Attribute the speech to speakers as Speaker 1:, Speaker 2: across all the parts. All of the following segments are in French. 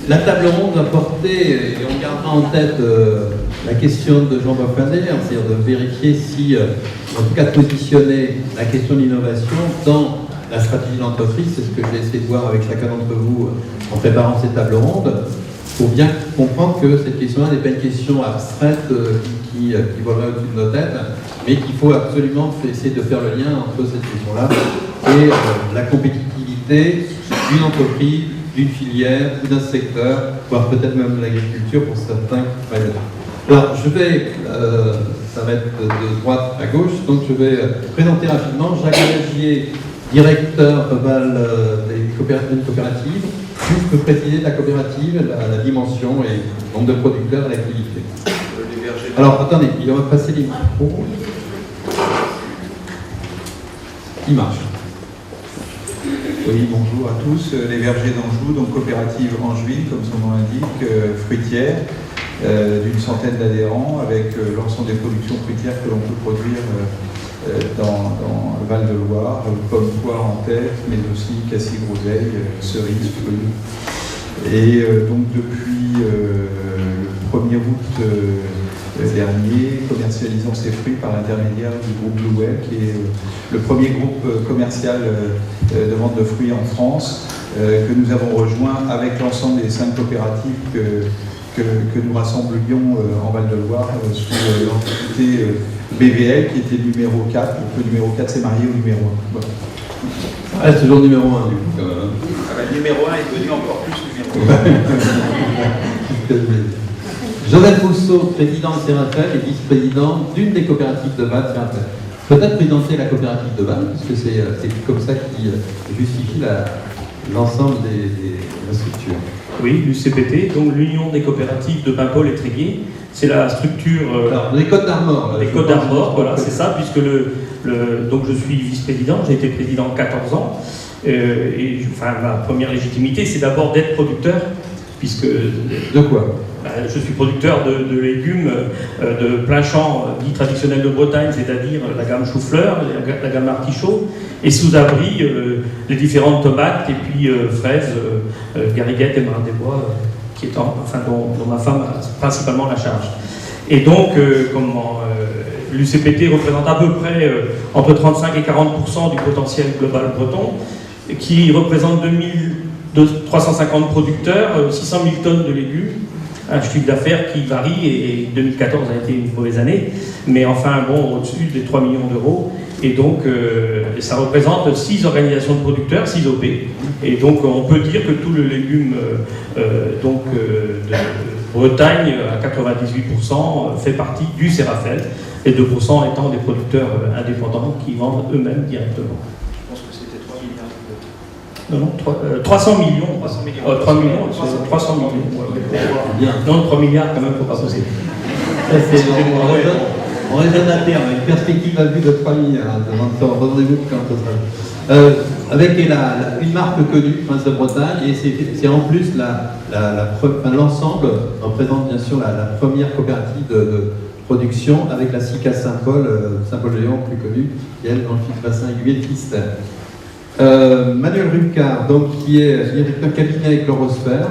Speaker 1: La table ronde va porter, et on gardera en tête la question de Jean Baffander, c'est-à-dire de vérifier si, en tout cas de positionner la question de l'innovation dans la stratégie de l'entreprise. C'est ce que j'ai essayé de voir avec chacun d'entre vous en préparant ces tables rondes, pour bien comprendre que cette question-là n'est pas une question abstraite qui volerait au-dessus de nos têtes, mais qu'il faut absolument essayer de faire le lien entre cette question-là et la compétitivité d'une entreprise, d'une filière ou d'un secteur, voire peut-être même de l'agriculture pour certains. Alors, je vais, ça va être de droite à gauche, donc je vais présenter rapidement Jacques Lagier, directeur d'une coopérative. Je peux préciser la coopérative, la dimension et le nombre de producteurs et l'activité. Alors, attendez, il va passer les micros. Il marche.
Speaker 2: Oui, bonjour à tous. Les Vergers d'Anjou, donc coopérative angevine, comme son nom l'indique, fruitière, d'une centaine d'adhérents, avec l'ensemble des productions fruitières que l'on peut produire dans le Val-de-Loire, pommes, poires en tête, mais aussi cassis, groseilles, cerises, fruits. Et donc depuis le 1er août dernier, commercialisant ces fruits par l'intermédiaire du groupe Bluewell, qui est le premier groupe commercial de vente de fruits en France, que nous avons rejoint avec l'ensemble des 5 coopératives que nous rassemblions en Val-de-Loire sous l'entité BVL, qui était numéro 4. Donc le numéro 4 s'est marié au numéro 1. Voilà.
Speaker 1: Ah, c'est toujours numéro 1 du coup quand même.
Speaker 2: Le numéro 1 est devenu encore plus numéro 1.
Speaker 1: Joseph Rousseau, président de Serafel et vice-président d'une des coopératives de Vannes, Serafel. Peut-être présenter la coopérative de Vannes, puisque c'est comme ça qui justifie l'ensemble des structures.
Speaker 3: Oui, l'UCPT, donc l'Union des coopératives de Paimpol et Tréguier. C'est la structure...
Speaker 1: Alors, les Côtes d'Armor.
Speaker 3: Les Côtes d'Armor, voilà, c'est ça, puisque donc je suis vice-président, j'ai été président 14 ans. Ma première légitimité, c'est d'abord d'être producteur, puisque...
Speaker 1: De quoi ?
Speaker 3: Je suis producteur de légumes de plein champ dit traditionnel de Bretagne, c'est-à-dire la gamme chou-fleur, la gamme artichaut, et sous abri les différentes tomates et puis fraises, gariguettes et marins des bois, dont ma femme a principalement la charge. Et donc, l'UCPT représente à peu près entre 35 et 40% du potentiel global breton, qui représente 350 producteurs, 600 000 tonnes de légumes, un chiffre d'affaires qui varie, et 2014 a été une mauvaise année, mais enfin bon, au-dessus des 3 millions d'euros, et donc ça représente 6 organisations de producteurs, 6 OP, et donc on peut dire que tout le légume de Bretagne, à 98%, fait partie du Serafel, et 2% étant des producteurs indépendants qui vendent eux-mêmes directement. 300 millions. 300 millions. 3 millions, 300 millions.
Speaker 1: Bien.
Speaker 3: Non, 3 milliards quand même, il ne faut pas poser.
Speaker 1: On raisonne à terme, avec perspective à vue de 3 milliards. Rendez-vous quand ce sera. Avec une marque connue, Prince de Bretagne, et c'est en plus l'ensemble représente bien sûr la première coopérative de production avec la SICA Saint-Paul, Saint-Paul-Léon, plus connue, qui est dans le bassin aiguillé de Finistère. Manuel Rucard, donc, qui est directeur cabinet Chlorosphère.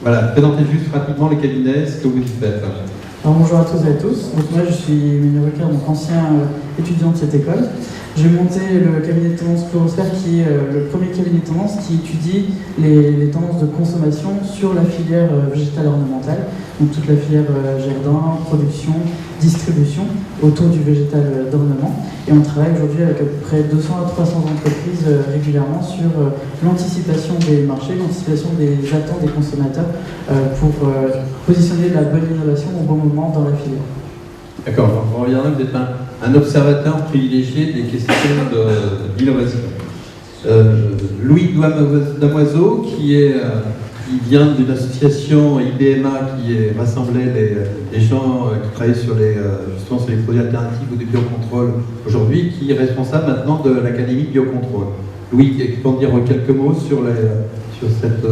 Speaker 1: Voilà, présentez juste rapidement les cabinets, ce que vous y faites.
Speaker 4: Alors, bonjour à tous et à tous. Donc, moi, je suis Manuel Rucard, donc ancien étudiant de cette école. J'ai monté le cabinet de tendance Chlorosphère, qui est le premier cabinet de tendance qui étudie les tendances de consommation sur la filière végétale ornementale, donc toute la filière jardin, production, distribution autour du végétal d'ornement. Et on travaille aujourd'hui avec à peu près 200 à 300 entreprises régulièrement sur l'anticipation des marchés, l'anticipation des attentes des consommateurs pour positionner la bonne innovation au bon moment dans la filière.
Speaker 1: D'accord, on revient là, vous êtes un observateur privilégié des questions d'innovation. Louis Damoiseau, qui vient d'une association IBMA qui rassemblait les gens qui travaillent justement sur les produits alternatifs ou du biocontrôle aujourd'hui, qui est responsable maintenant de l'Académie de biocontrôle. Louis, tu peux en dire quelques mots sur cette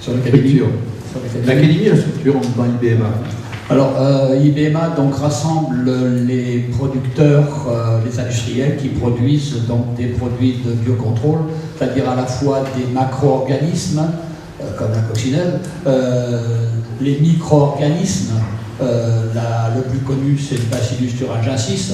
Speaker 1: structure. L'Académie, la structure dans IBMA.
Speaker 5: Alors, IBMA donc rassemble les producteurs, les industriels qui produisent donc des produits de biocontrôle, c'est-à-dire à la fois des macro-organismes comme la coccinelle. Les micro-organismes, le plus connu c'est le Bacillus thuringiensis.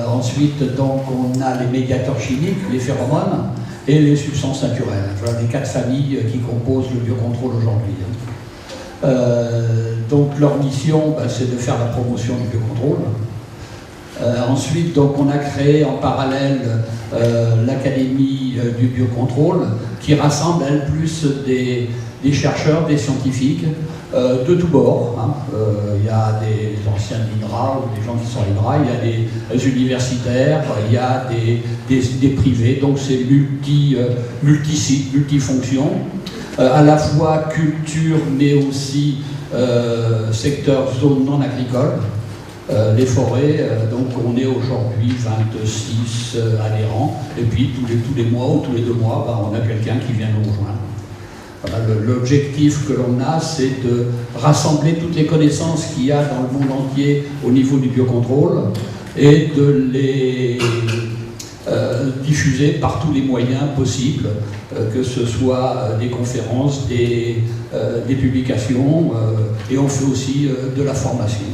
Speaker 5: Ensuite, donc, on a les médiateurs chimiques, les phéromones et les substances naturelles. Voilà les 4 familles qui composent le biocontrôle aujourd'hui. Donc leur mission, c'est de faire la promotion du biocontrôle. Ensuite, donc, on a créé en parallèle l'Académie du biocontrôle qui rassemble, elle, plus des chercheurs, des scientifiques de tous bords. Il y a des anciens de l'INRA ou des gens qui sont à l'INRA, il y a des universitaires, il y a des privés, donc c'est multi-site, multifonction, à la fois culture mais aussi secteur zone non agricole. Les forêts, donc on est aujourd'hui 26 adhérents, et puis tous les mois ou tous les 2 mois, on a quelqu'un qui vient nous rejoindre. Voilà, l'objectif que l'on a, c'est de rassembler toutes les connaissances qu'il y a dans le monde entier au niveau du biocontrôle et de les diffuser par tous les moyens possibles, que ce soit des conférences, des publications, et on fait aussi de la formation.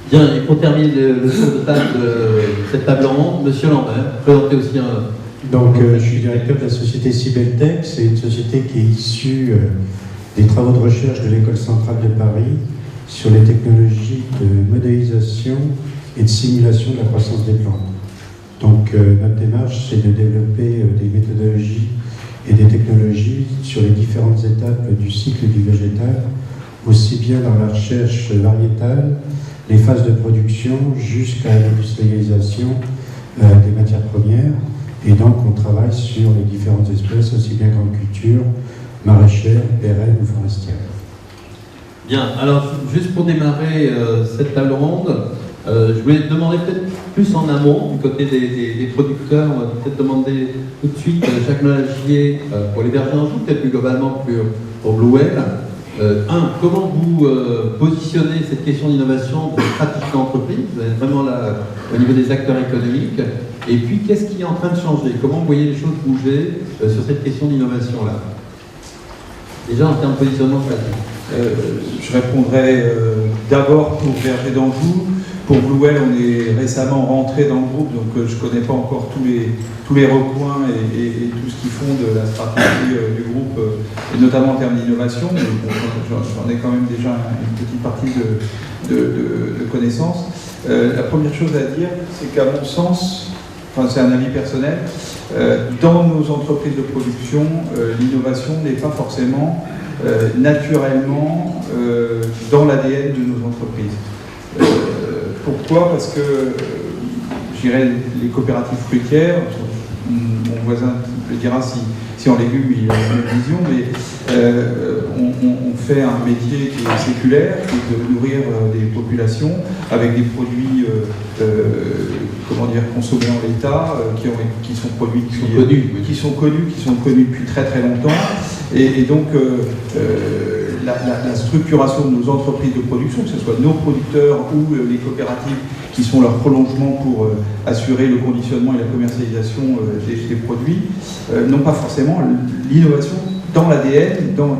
Speaker 1: Bien, et pour terminer le tour de table de cette table ronde, Monsieur Lambert, présentez aussi un...
Speaker 6: Donc, je suis directeur de la société Cybeltech. C'est une société qui est issue des travaux de recherche de l'École centrale de Paris sur les technologies de modélisation et de simulation de la croissance des plantes. Donc, notre démarche, c'est de développer des méthodologies et des technologies sur les différentes étapes du cycle du végétal, aussi bien dans la recherche variétale, les phases de production jusqu'à l'industrialisation des matières premières. Et donc, on travaille sur les différentes espèces, aussi bien grandes cultures, maraîchères, pérennes ou forestières.
Speaker 1: Bien, alors juste pour démarrer cette table ronde, je voulais te demander peut-être plus en amont, du côté des producteurs, on va peut-être demander tout de suite Jacques Malagier pour les bergers d'Anjou, peut-être plus globalement pour Blue Whale. Comment vous positionnez cette question d'innovation de stratégie d'entreprise? Vous êtes vraiment là au niveau des acteurs économiques. Et puis, qu'est-ce qui est en train de changer? Comment vous voyez les choses bouger sur cette question d'innovation-là? Déjà en termes de positionnement stratégique.
Speaker 2: Je répondrai d'abord pour Berger d'Anjou. Pour Blue Whale, on est récemment rentré dans le groupe, donc je ne connais pas encore tous les recoins et tout ce qu'ils font de la stratégie du groupe, et notamment en termes d'innovation. Mais j'en ai quand même déjà une petite partie de connaissances. La première chose à dire, c'est qu'à mon sens, c'est un avis personnel, dans nos entreprises de production, l'innovation n'est pas forcément naturellement dans l'ADN de nos entreprises. Pourquoi? Parce que, je dirais, les coopératives fruitières, mon voisin le dira si en légumes il a la même vision, mais on fait un métier qui est séculaire, qui est de nourrir des populations avec des produits consommés en l'état, qui sont produits qui sont connus depuis très très longtemps, et donc la structuration de nos entreprises de production, que ce soit nos producteurs ou les coopératives qui sont leur prolongement pour assurer le conditionnement et la commercialisation des produits, n'ont pas forcément l'innovation dans l'ADN, dans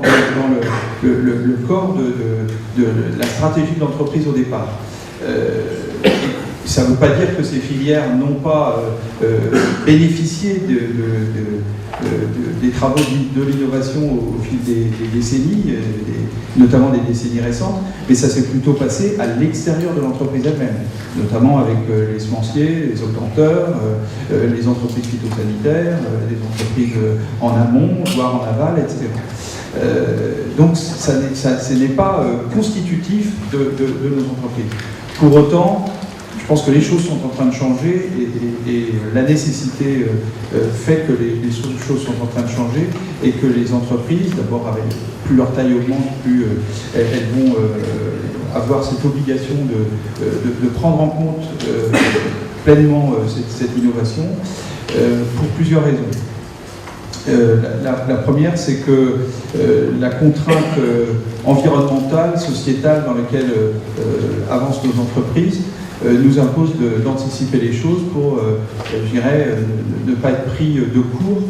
Speaker 2: le corps de la stratégie de l'entreprise au départ. Ça ne veut pas dire que ces filières n'ont pas bénéficié des travaux de l'innovation au fil des décennies, notamment des décennies récentes, mais ça s'est plutôt passé à l'extérieur de l'entreprise elle-même, notamment avec les semenciers, les obtenteurs, les entreprises phytosanitaires, les entreprises en amont, voire en aval, etc. Donc ce n'est pas constitutif de nos entreprises. Pour autant, je pense que les choses sont en train de changer et la nécessité fait que les choses sont en train de changer et que les entreprises, d'abord, plus leur taille augmente, plus elles vont avoir cette obligation de prendre en compte pleinement cette innovation pour plusieurs raisons. La première, c'est que la contrainte environnementale, sociétale dans laquelle avancent nos entreprises nous impose d'anticiper les choses pour, je dirais, ne pas être pris de court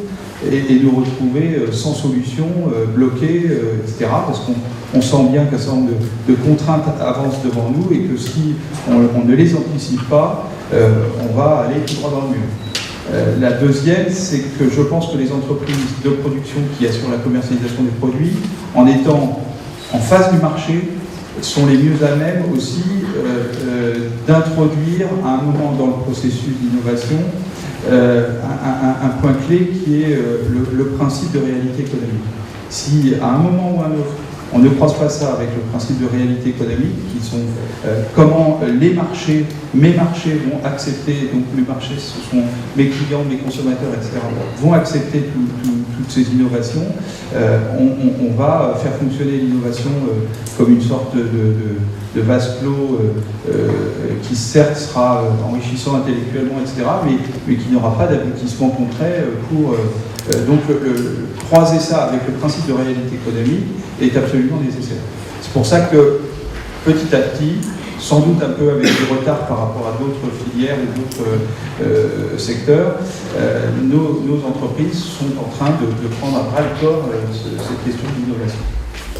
Speaker 2: et nous retrouver sans solution, bloqués, etc. Parce qu'on sent bien qu'un certain nombre de contraintes avancent devant nous et que si on ne les anticipe pas, on va aller tout droit dans le mur. La deuxième, c'est que je pense que les entreprises de production qui assurent la commercialisation des produits, en étant en face du marché, sont les mieux à même aussi d'introduire à un moment dans le processus d'innovation un point clé qui est le principe de réalité économique. Si à un moment ou à un autre, on ne croise pas ça avec le principe de réalité économique, qui sont comment les marchés, mes marchés vont accepter, donc les marchés ce sont mes clients, mes consommateurs, etc., vont accepter toutes ces innovations, on va faire fonctionner l'innovation comme une sorte de vase clos qui certes sera enrichissant intellectuellement, etc., mais qui n'aura pas d'aboutissement concret pour... donc croiser ça avec le principe de réalité économique est absolument nécessaire. C'est pour ça que petit à petit, sans doute un peu avec du retard par rapport à d'autres filières ou d'autres secteurs, nos entreprises sont en train de prendre à bras le corps cette question d'innovation.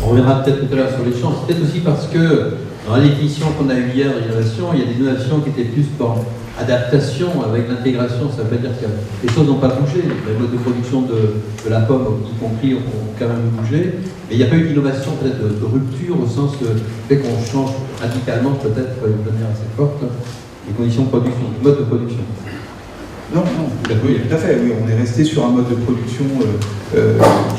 Speaker 1: On reviendra peut-être tout à l'heure sur les champs. C'est peut-être aussi parce que dans la définition qu'on a eue hier de l'innovation, il y a des innovations qui étaient plus dans adaptation avec l'intégration. Ça veut dire que les choses n'ont pas bougé. Les modes de production de la pomme, y compris, ont quand même bougé. Mais il n'y a pas eu d'innovation, peut-être de rupture, au sens que fait qu'on change radicalement, peut-être, de manière assez forte, les conditions de production, le mode de production.
Speaker 2: Non, oui, tout à fait. Oui, on est resté sur un mode de production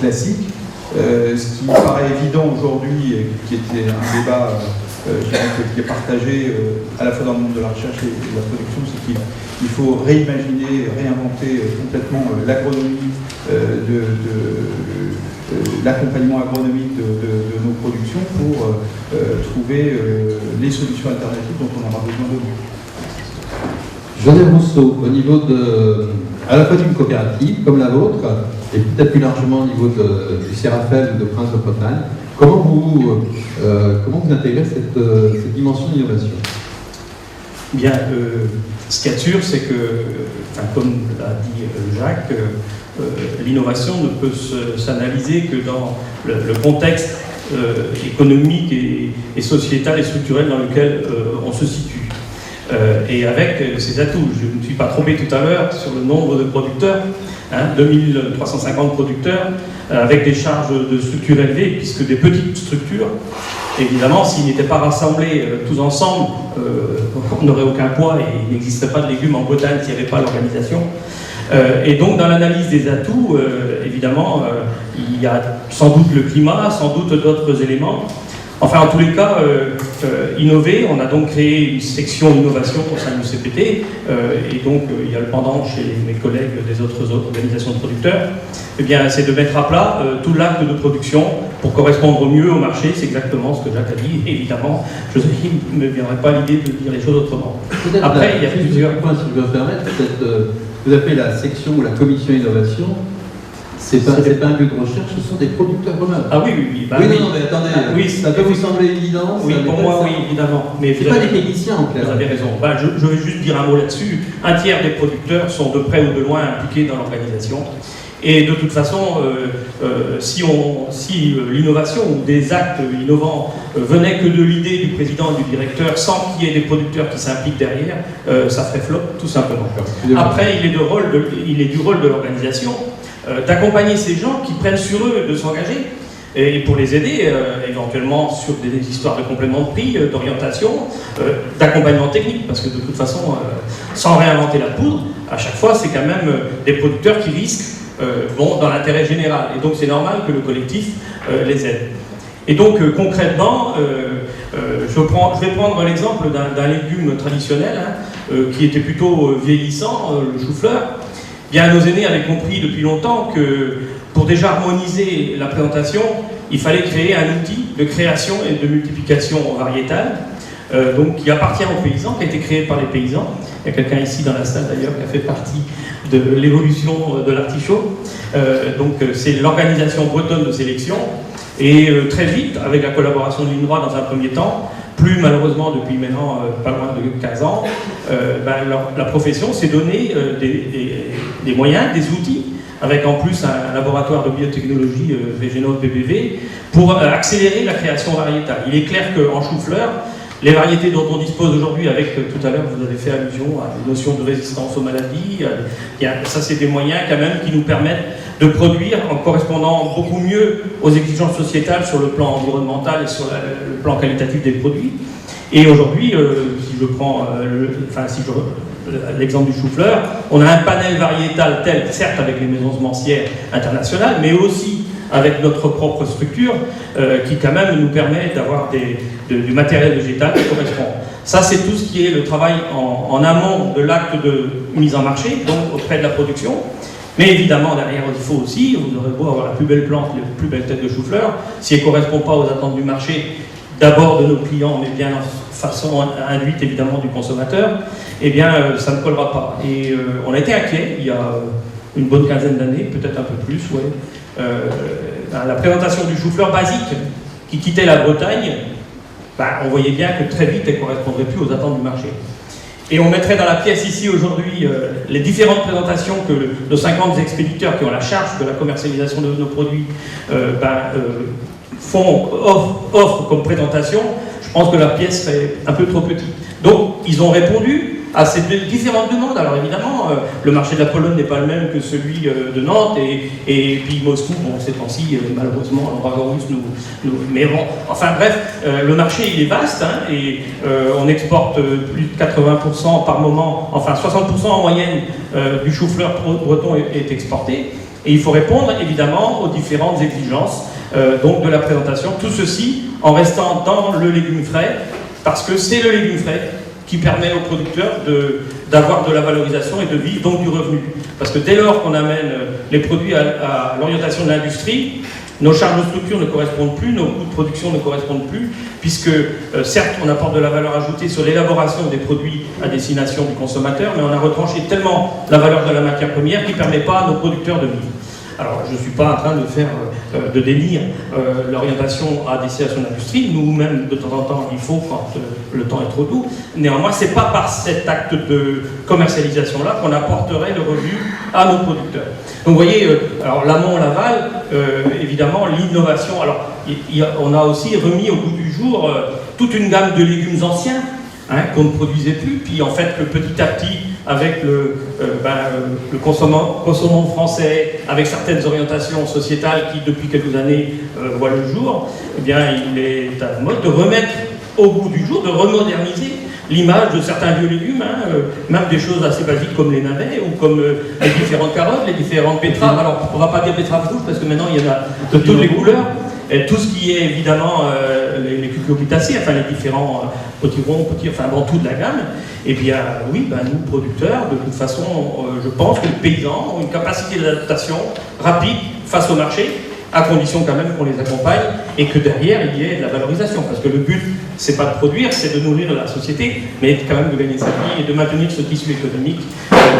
Speaker 2: classique. Ce qui me paraît évident aujourd'hui, qui était un débat qui est partagé à la fois dans le monde de la recherche et de la production, c'est qu'il faut réimaginer, réinventer complètement l'agronomie, l'accompagnement agronomique de nos productions pour trouver les solutions alternatives dont on aura besoin de nous.
Speaker 1: Joseph Rousseau, au niveau à la fois d'une coopérative comme la vôtre, et peut-être plus largement au niveau du Séraphin ou de Prince de Bretagne, comment vous intégrez cette dimension d'innovation?
Speaker 3: Bien, ce qu'il y a de sûr, c'est que, comme l'a dit Jacques, l'innovation ne peut s'analyser que dans le contexte économique et sociétal et structurel dans lequel on se situe. Et avec ses atouts. Je ne me suis pas trompé tout à l'heure sur le nombre de producteurs, 2350 producteurs, avec des charges de structure élevées, puisque des petites structures, évidemment, s'ils n'étaient pas rassemblés tous ensemble, on n'aurait aucun poids et il n'existerait pas de légumes en Bretagne s'il n'y avait pas l'organisation. Et donc, dans l'analyse des atouts, évidemment, il y a sans doute le climat, sans doute d'autres éléments. Enfin, en tous les cas, innover, on a donc créé une section innovation au sein du CPT, et donc il y a le pendant chez mes collègues des autres organisations de producteurs. Eh bien, c'est de mettre à plat tout l'acte de production pour correspondre au mieux au marché. C'est exactement ce que Jacques a dit. Évidemment, Joséphine ne me viendrait pas l'idée de dire les choses autrement. Après, il y a plusieurs
Speaker 1: points, si je peux me permettre. Vous appelez la section ou la commission innovation. C'est pas un lieu de recherche, ce sont des producteurs eux-mêmes.
Speaker 3: Ah oui, oui.
Speaker 1: Bah, oui, non, mais attendez,
Speaker 3: oui,
Speaker 1: ça peut vous sembler évident.
Speaker 3: Oui, pour moi, oui, évidemment. Mais
Speaker 1: c'est pas des techniciens en clair.
Speaker 3: Vous avez raison. Je vais juste dire un mot là-dessus. Un tiers des producteurs sont de près ou de loin impliqués dans l'organisation. Et de toute façon, si l'innovation ou des actes innovants venaient que de l'idée du président et du directeur, sans qu'il y ait des producteurs qui s'impliquent derrière, ça ferait flop, tout simplement. Après, il est du rôle de l'organisation d'accompagner ces gens qui prennent sur eux de s'engager et pour les aider éventuellement sur des histoires de complément de prix, d'orientation, d'accompagnement technique, parce que de toute façon, sans réinventer la poudre, à chaque fois, c'est quand même des producteurs qui risquent vont dans l'intérêt général. Et donc, c'est normal que le collectif les aide. Et donc, concrètement, je vais prendre l'exemple d'un légume traditionnel qui était plutôt vieillissant, le chou-fleur. Bien, nos aînés avaient compris depuis longtemps que pour déjà harmoniser la présentation, il fallait créer un outil de création et de multiplication variétale, donc qui appartient aux paysans, qui a été créé par les paysans. Il y a quelqu'un ici dans la salle d'ailleurs qui a fait partie de l'évolution de l'artichaut. Donc c'est l'organisation bretonne de sélection. Et très vite, avec la collaboration de l'INRA dans un premier temps, plus malheureusement depuis maintenant pas loin de 15 ans, la profession s'est donné des moyens, des outils avec en plus un laboratoire de biotechnologie Végénov BBV, pour accélérer la création variétale. Il est clair qu'en chou-fleur, les variétés dont on dispose aujourd'hui, avec tout à l'heure vous avez fait allusion à des notions de résistance aux maladies, ça c'est des moyens quand même qui nous permettent de produire en correspondant beaucoup mieux aux exigences sociétales sur le plan environnemental et sur le plan qualitatif des produits. Et aujourd'hui, si je prends l'exemple du chou-fleur, on a un panel variétal tel, certes avec les maisons semencières internationales, mais aussi avec notre propre structure, qui quand même nous permet d'avoir du matériel végétal qui correspond. Ça, c'est tout ce qui est le travail en amont de l'acte de mise en marché, donc auprès de la production. Mais évidemment, derrière, il faut aussi, vous aurez beau avoir la plus belle plante, la plus belle tête de chou-fleur, si elle ne correspond pas aux attentes du marché, d'abord de nos clients, mais bien en façon induite évidemment du consommateur, eh bien ça ne collera pas. Et on a été inquiets il y a une bonne quinzaine d'années, peut-être un peu plus, ouais. La présentation du chou-fleur basique qui quittait la Bretagne, on voyait bien que très vite elle ne correspondrait plus aux attentes du marché. Et on mettrait dans la pièce ici aujourd'hui les différentes présentations que nos 50 expéditeurs qui ont la charge de la commercialisation de nos produits offrent comme présentation. Je pense que la pièce serait un peu trop petite. Donc ils ont répondu à ces différentes demandes. Alors évidemment, le marché de la Pologne n'est pas le même que celui de Nantes et puis Moscou, bon, ces temps-ci, malheureusement, l'embargo russe nous... Mais bon, enfin bref, le marché il est vaste, hein, et on exporte plus de 80% par moment, enfin 60% en moyenne du chou-fleur breton est exporté. Et il faut répondre évidemment aux différentes exigences donc de la présentation. Tout ceci en restant dans le légume frais, parce que c'est le légume frais qui permet aux producteurs d'avoir de la valorisation et de vivre donc du revenu. Parce que dès lors qu'on amène les produits à l'orientation de l'industrie, nos charges de structure ne correspondent plus, nos coûts de production ne correspondent plus, puisque certes on apporte de la valeur ajoutée sur l'élaboration des produits à destination du consommateur, mais on a retranché tellement la valeur de la matière première qui ne permet pas à nos producteurs de vivre. Alors, je ne suis pas en train de faire de dénir l'orientation à destination de l'industrie. Nous-mêmes, de temps en temps, il faut quand le temps est trop doux. Néanmoins, ce n'est pas par cet acte de commercialisation-là qu'on apporterait le revenu à nos producteurs. Donc, vous voyez, alors l'amont, l'aval, évidemment, l'innovation. Alors, on a aussi remis au goût du jour toute une gamme de légumes anciens qu'on ne produisait plus. Puis, en fait, petit à petit, avec le consommant français, avec certaines orientations sociétales qui, depuis quelques années, voient le jour, eh bien, il est à la mode de remettre au goût du jour, de remoderniser l'image de certains vieux légumes, même des choses assez basiques comme les navets ou comme les différentes carottes, les différentes betteraves. Alors, on ne va pas dire betteraves rouges parce que maintenant, il y en a de toutes les couleurs. Et tout ce qui est évidemment les cucurbitacées, enfin les différents potivrons, enfin bon, tout de la gamme. Et bien oui, nous producteurs, de toute façon, je pense que les paysans ont une capacité d'adaptation rapide face au marché, à condition quand même qu'on les accompagne et que derrière il y ait de la valorisation. Parce que le but, c'est pas de produire, c'est de nourrir la société, mais quand même de gagner sa vie et de maintenir ce tissu économique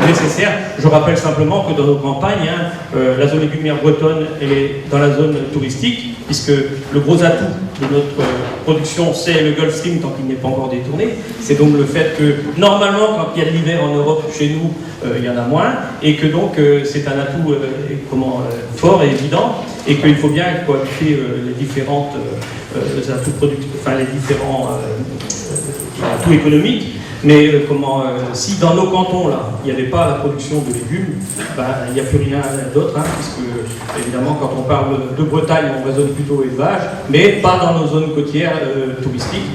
Speaker 3: nécessaire. Je rappelle simplement que dans nos campagnes, la zone légumière bretonne, elle est dans la zone touristique, puisque le gros atout de notre production, c'est le Gulf Stream tant qu'il n'est pas encore détourné. C'est donc le fait que, normalement, quand il y a de l'hiver en Europe, chez nous, il y en a moins, et que donc c'est un atout fort et évident, et qu'il faut bien cohabiter les différentes atouts productifs, enfin les différents atouts économiques. Mais si dans nos cantons, là, il n'y avait pas la production de légumes, il n'y a plus rien d'autre, puisque, évidemment, quand on parle de Bretagne, on raisonne plutôt élevage, mais pas dans nos zones côtières touristiques.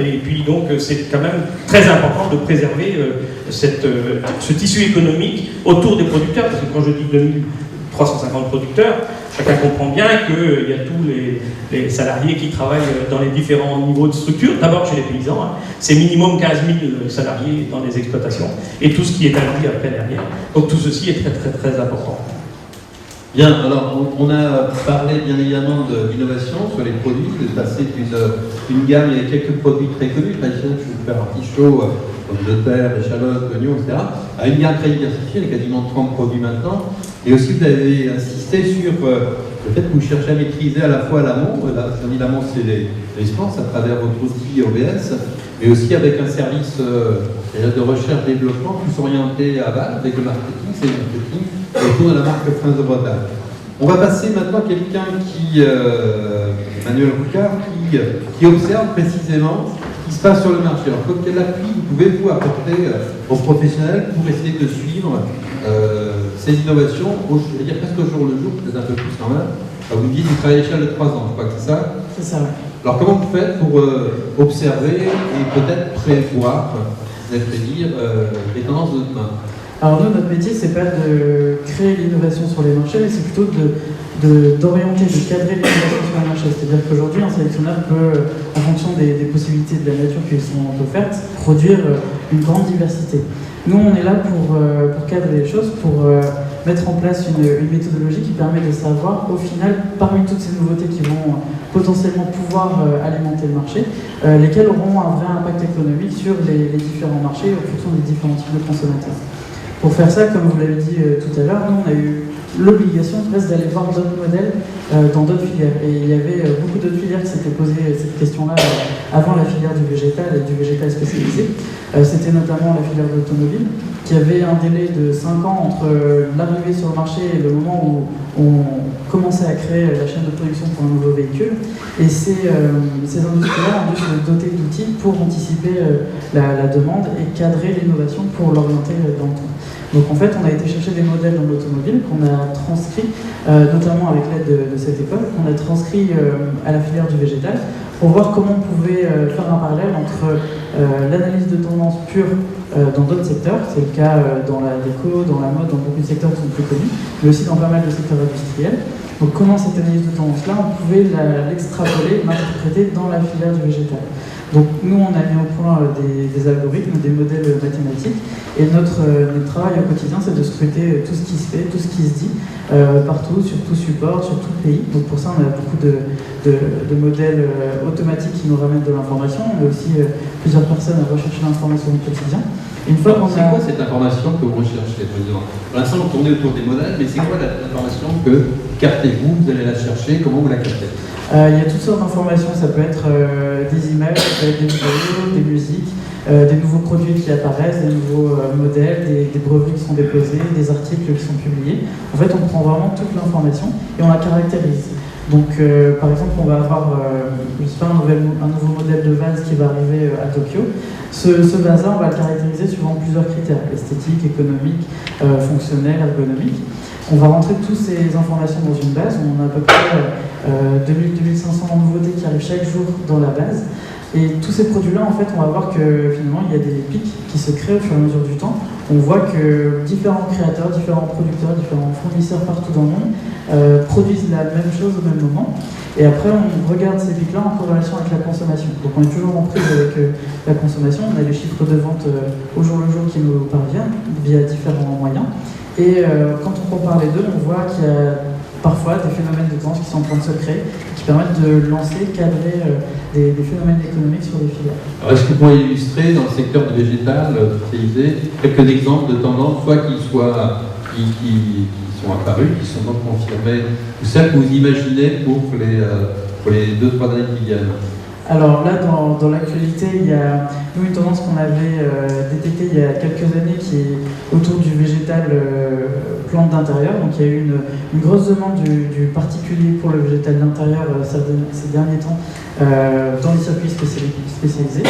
Speaker 3: Et puis, donc, c'est quand même très important de préserver ce tissu économique autour des producteurs, parce que quand je dis 2350 producteurs, chacun comprend bien qu'il y a tous les salariés qui travaillent dans les différents niveaux de structure. D'abord chez les paysans, c'est minimum 15 000 salariés dans les exploitations, et tout ce qui est induit après derrière. Donc tout ceci est très très très important.
Speaker 1: Bien, alors on a parlé bien évidemment de l'innovation sur les produits, de passer d'une gamme, il y a quelques produits très connus, traditionnels, je vais vous faire un petit show, pommes de terre, échalotes, oignons, etc., à une gamme très diversifiée, il y a quasiment 30 produits maintenant. Et aussi, vous avez insisté sur le fait que vous cherchez à maîtriser à la fois l'amont, on dit l'amont c'est les semences à travers votre outil OBS, mais aussi avec un service c'est-à-dire de recherche-développement, plus orienté à bas, avec le marketing, c'est le marketing autour de la marque France de Bretagne. On va passer maintenant à quelqu'un qui, Emmanuel Roucard, qui observe précisément ce qui se passe sur le marché. Alors, quel appui pouvez-vous apporter aux professionnels pour essayer de suivre ces innovations, je vais dire presque au jour le jour, peut-être un peu plus quand même. Vous me dites que vous travaillez à l'échelle de 3 ans, je crois que c'est ça?
Speaker 4: C'est ça, oui.
Speaker 1: Alors, comment vous faites pour observer et peut-être prévoir, prédire les tendances de demain?
Speaker 4: Alors nous, notre métier, c'est pas de créer l'innovation sur les marchés, mais c'est plutôt d'orienter, de cadrer l'innovation sur les marchés. C'est-à-dire qu'aujourd'hui, un sélectionneur peut, en fonction des possibilités de la nature qui sont offertes, produire une grande diversité. Nous, on est là pour cadrer les choses, pour mettre en place une méthodologie qui permet de savoir, au final, parmi toutes ces nouveautés qui vont potentiellement pouvoir alimenter le marché, lesquelles auront un vrai impact économique sur les différents marchés en fonction des différents types de consommateurs. Pour faire ça, comme vous l'avez dit tout à l'heure, nous on a eu l'obligation presque d'aller voir d'autres modèles dans d'autres filières. Et il y avait beaucoup d'autres filières qui s'étaient posé cette question-là avant la filière du végétal et du végétal spécialisé. C'était notamment la filière de l'automobile, qui avait un délai de 5 ans entre l'arrivée sur le marché et le moment où on commençait à créer la chaîne de production pour un nouveau véhicule. Et ces industries-là ont dû se doter d'outils pour anticiper la demande et cadrer l'innovation pour l'orienter dans le temps. Donc en fait, on a été chercher des modèles dans l'automobile qu'on a transcrits, notamment avec l'aide de cette école, qu'on a transcrit à la filière du végétal pour voir comment on pouvait faire un parallèle entre l'analyse de tendance pure dans d'autres secteurs, c'est le cas dans la déco, dans la mode, dans beaucoup de secteurs qui sont plus connus, mais aussi dans pas mal de secteurs industriels. Donc comment cette analyse de tendance-là, on pouvait l'extrapoler, l'interpréter dans la filière du végétal. Donc nous, on a mis au point des algorithmes, des modèles mathématiques, et notre travail au quotidien, c'est de scruter tout ce qui se fait, tout ce qui se dit, partout, sur tout support, sur tout le pays. Donc pour ça, on a beaucoup de modèles automatiques qui nous ramènent de l'information, mais aussi plusieurs personnes à rechercher l'information au quotidien. Une fois qu'on
Speaker 1: c'est quoi cette information que vous recherchez, président? Pour l'instant, vous tournez autour des modèles, mais c'est quoi l'information que captez-vous? Vous allez la chercher, comment vous la captez?
Speaker 4: Il y a toutes sortes d'informations, ça peut être des images, ça peut être des vidéos, des musiques, des nouveaux produits qui apparaissent, des nouveaux modèles, des brevets qui sont déposés, des articles qui sont publiés. En fait, on prend vraiment toute l'information et on la caractérise. Donc, par exemple, on va avoir je sais pas, un nouveau modèle de vase qui va arriver à Tokyo. Ce vase-là, on va le caractériser suivant plusieurs critères, esthétiques, économiques, fonctionnels, ergonomiques. On va rentrer toutes ces informations dans une base. On a à peu près 2000-2500 nouveautés qui arrivent chaque jour dans la base. Et tous ces produits-là, en fait, on va voir que finalement, il y a des pics qui se créent au fur et à mesure du temps. On voit que différents créateurs, différents producteurs, différents fournisseurs partout dans le monde produisent la même chose au même moment. Et après, on regarde ces pics-là en corrélation avec la consommation. Donc on est toujours en prise avec la consommation. On a les chiffres de vente au jour le jour qui nous parviennent via différents moyens. Et quand on compare les deux, on voit qu'il y a parfois des phénomènes de tendance qui sont en train de se créer, qui permettent de lancer, cadrer des phénomènes économiques sur des filières.
Speaker 1: Alors, est-ce que vous pourriez illustrer dans le secteur du végétal, spécialisé, quelques exemples de tendances, soit qui sont apparues, qui sont donc confirmées, ou celles que vous imaginez pour les 2-3 années qui viennent?
Speaker 4: Alors là, dans l'actualité, il y a une tendance qu'on avait détectée il y a quelques années qui est autour du végétal plante d'intérieur. Donc il y a eu une grosse demande du particulier pour le végétal d'intérieur ces derniers temps dans les circuits spécialisés.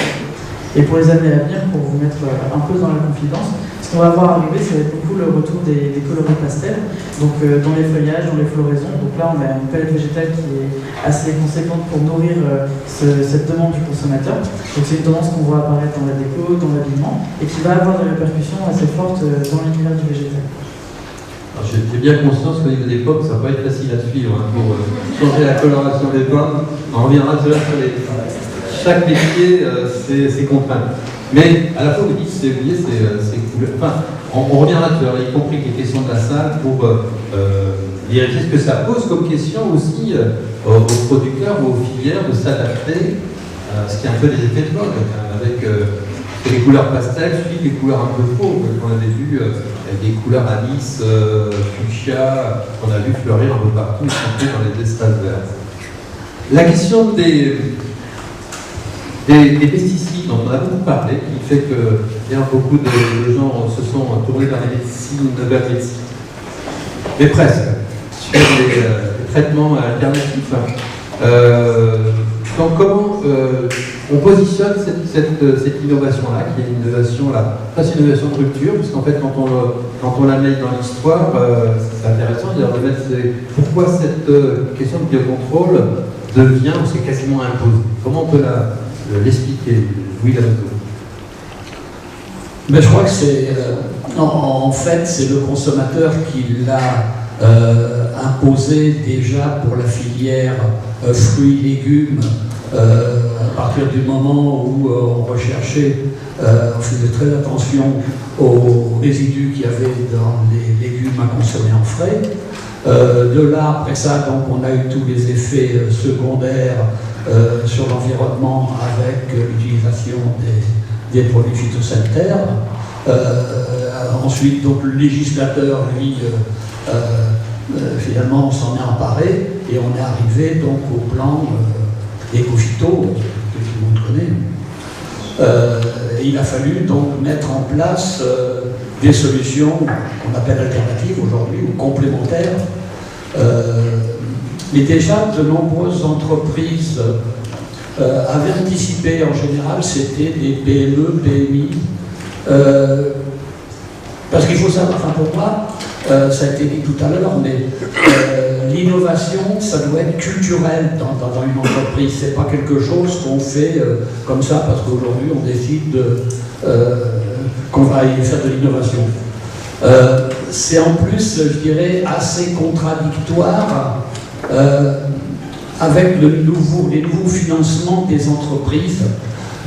Speaker 4: Et pour les années à venir, pour vous mettre un peu dans la confidence, ce qu'on va voir arriver, ça va être beaucoup le retour des coloris pastels, donc dans les feuillages, dans les floraisons. Donc là, on a une palette végétale qui est assez conséquente pour nourrir cette demande du consommateur. Donc c'est une tendance qu'on voit apparaître dans la déco, dans l'habillement, et qui va avoir des répercussions assez fortes dans l'univers du végétal.
Speaker 1: J'ai bien conscience qu'au niveau des pommes, ça va pas être facile à suivre pour changer la coloration des pommes. On reviendra sur les... Chaque métier, c'est contraint. Mais à la fois, vous dites, c'est cool. Enfin, on reviendra sur, y compris les questions de la salle, pour dire ce que ça pose comme question aussi aux producteurs ou aux filières de s'adapter à ce qui est un peu des effets de mode, avec les couleurs pastel suivent les couleurs un peu fauves. On avait vu des couleurs anis, fuchsia, qu'on a vu fleurir un peu partout, y compris dans les espaces verts. La question des pesticides dont on a beaucoup parlé, qui fait que bien beaucoup de gens se sont tournés vers les médecines, vers les médecines, mais presque, sur les traitements alternatifs. Donc comment on positionne cette innovation-là, qui est une innovation, une innovation de rupture, puisqu'en fait quand on la met dans l'histoire, c'est intéressant de mettre pourquoi cette question de biocontrôle devient, c'est quasiment imposé. Comment on peut l'expliquer, Louis Lameteau?
Speaker 5: Mais je crois que c'est en fait c'est le consommateur qui l'a imposé déjà pour la filière fruits, légumes, à partir du moment où on recherchait, on faisait très attention aux résidus qu'il y avait dans les légumes à consommer en frais. De là, après ça, donc, on a eu tous les effets secondaires sur l'environnement avec l'utilisation des produits phytosanitaires. Ensuite, donc, le législateur, lui, finalement, on s'en est emparé et on est arrivé donc au plan éco-phyto, que tout le monde connaît. Il a fallu donc mettre en place des solutions qu'on appelle alternatives aujourd'hui ou complémentaires. Mais déjà, de nombreuses entreprises avaient anticipé, en général, c'était des PME, PMI. Parce qu'il faut savoir, enfin pour moi, ça a été dit tout à l'heure, mais l'innovation, ça doit être culturel dans une entreprise. C'est pas quelque chose qu'on fait comme ça parce qu'aujourd'hui on décide qu'on va y faire de l'innovation. C'est en plus, je dirais, assez contradictoire avec les nouveaux financements des entreprises,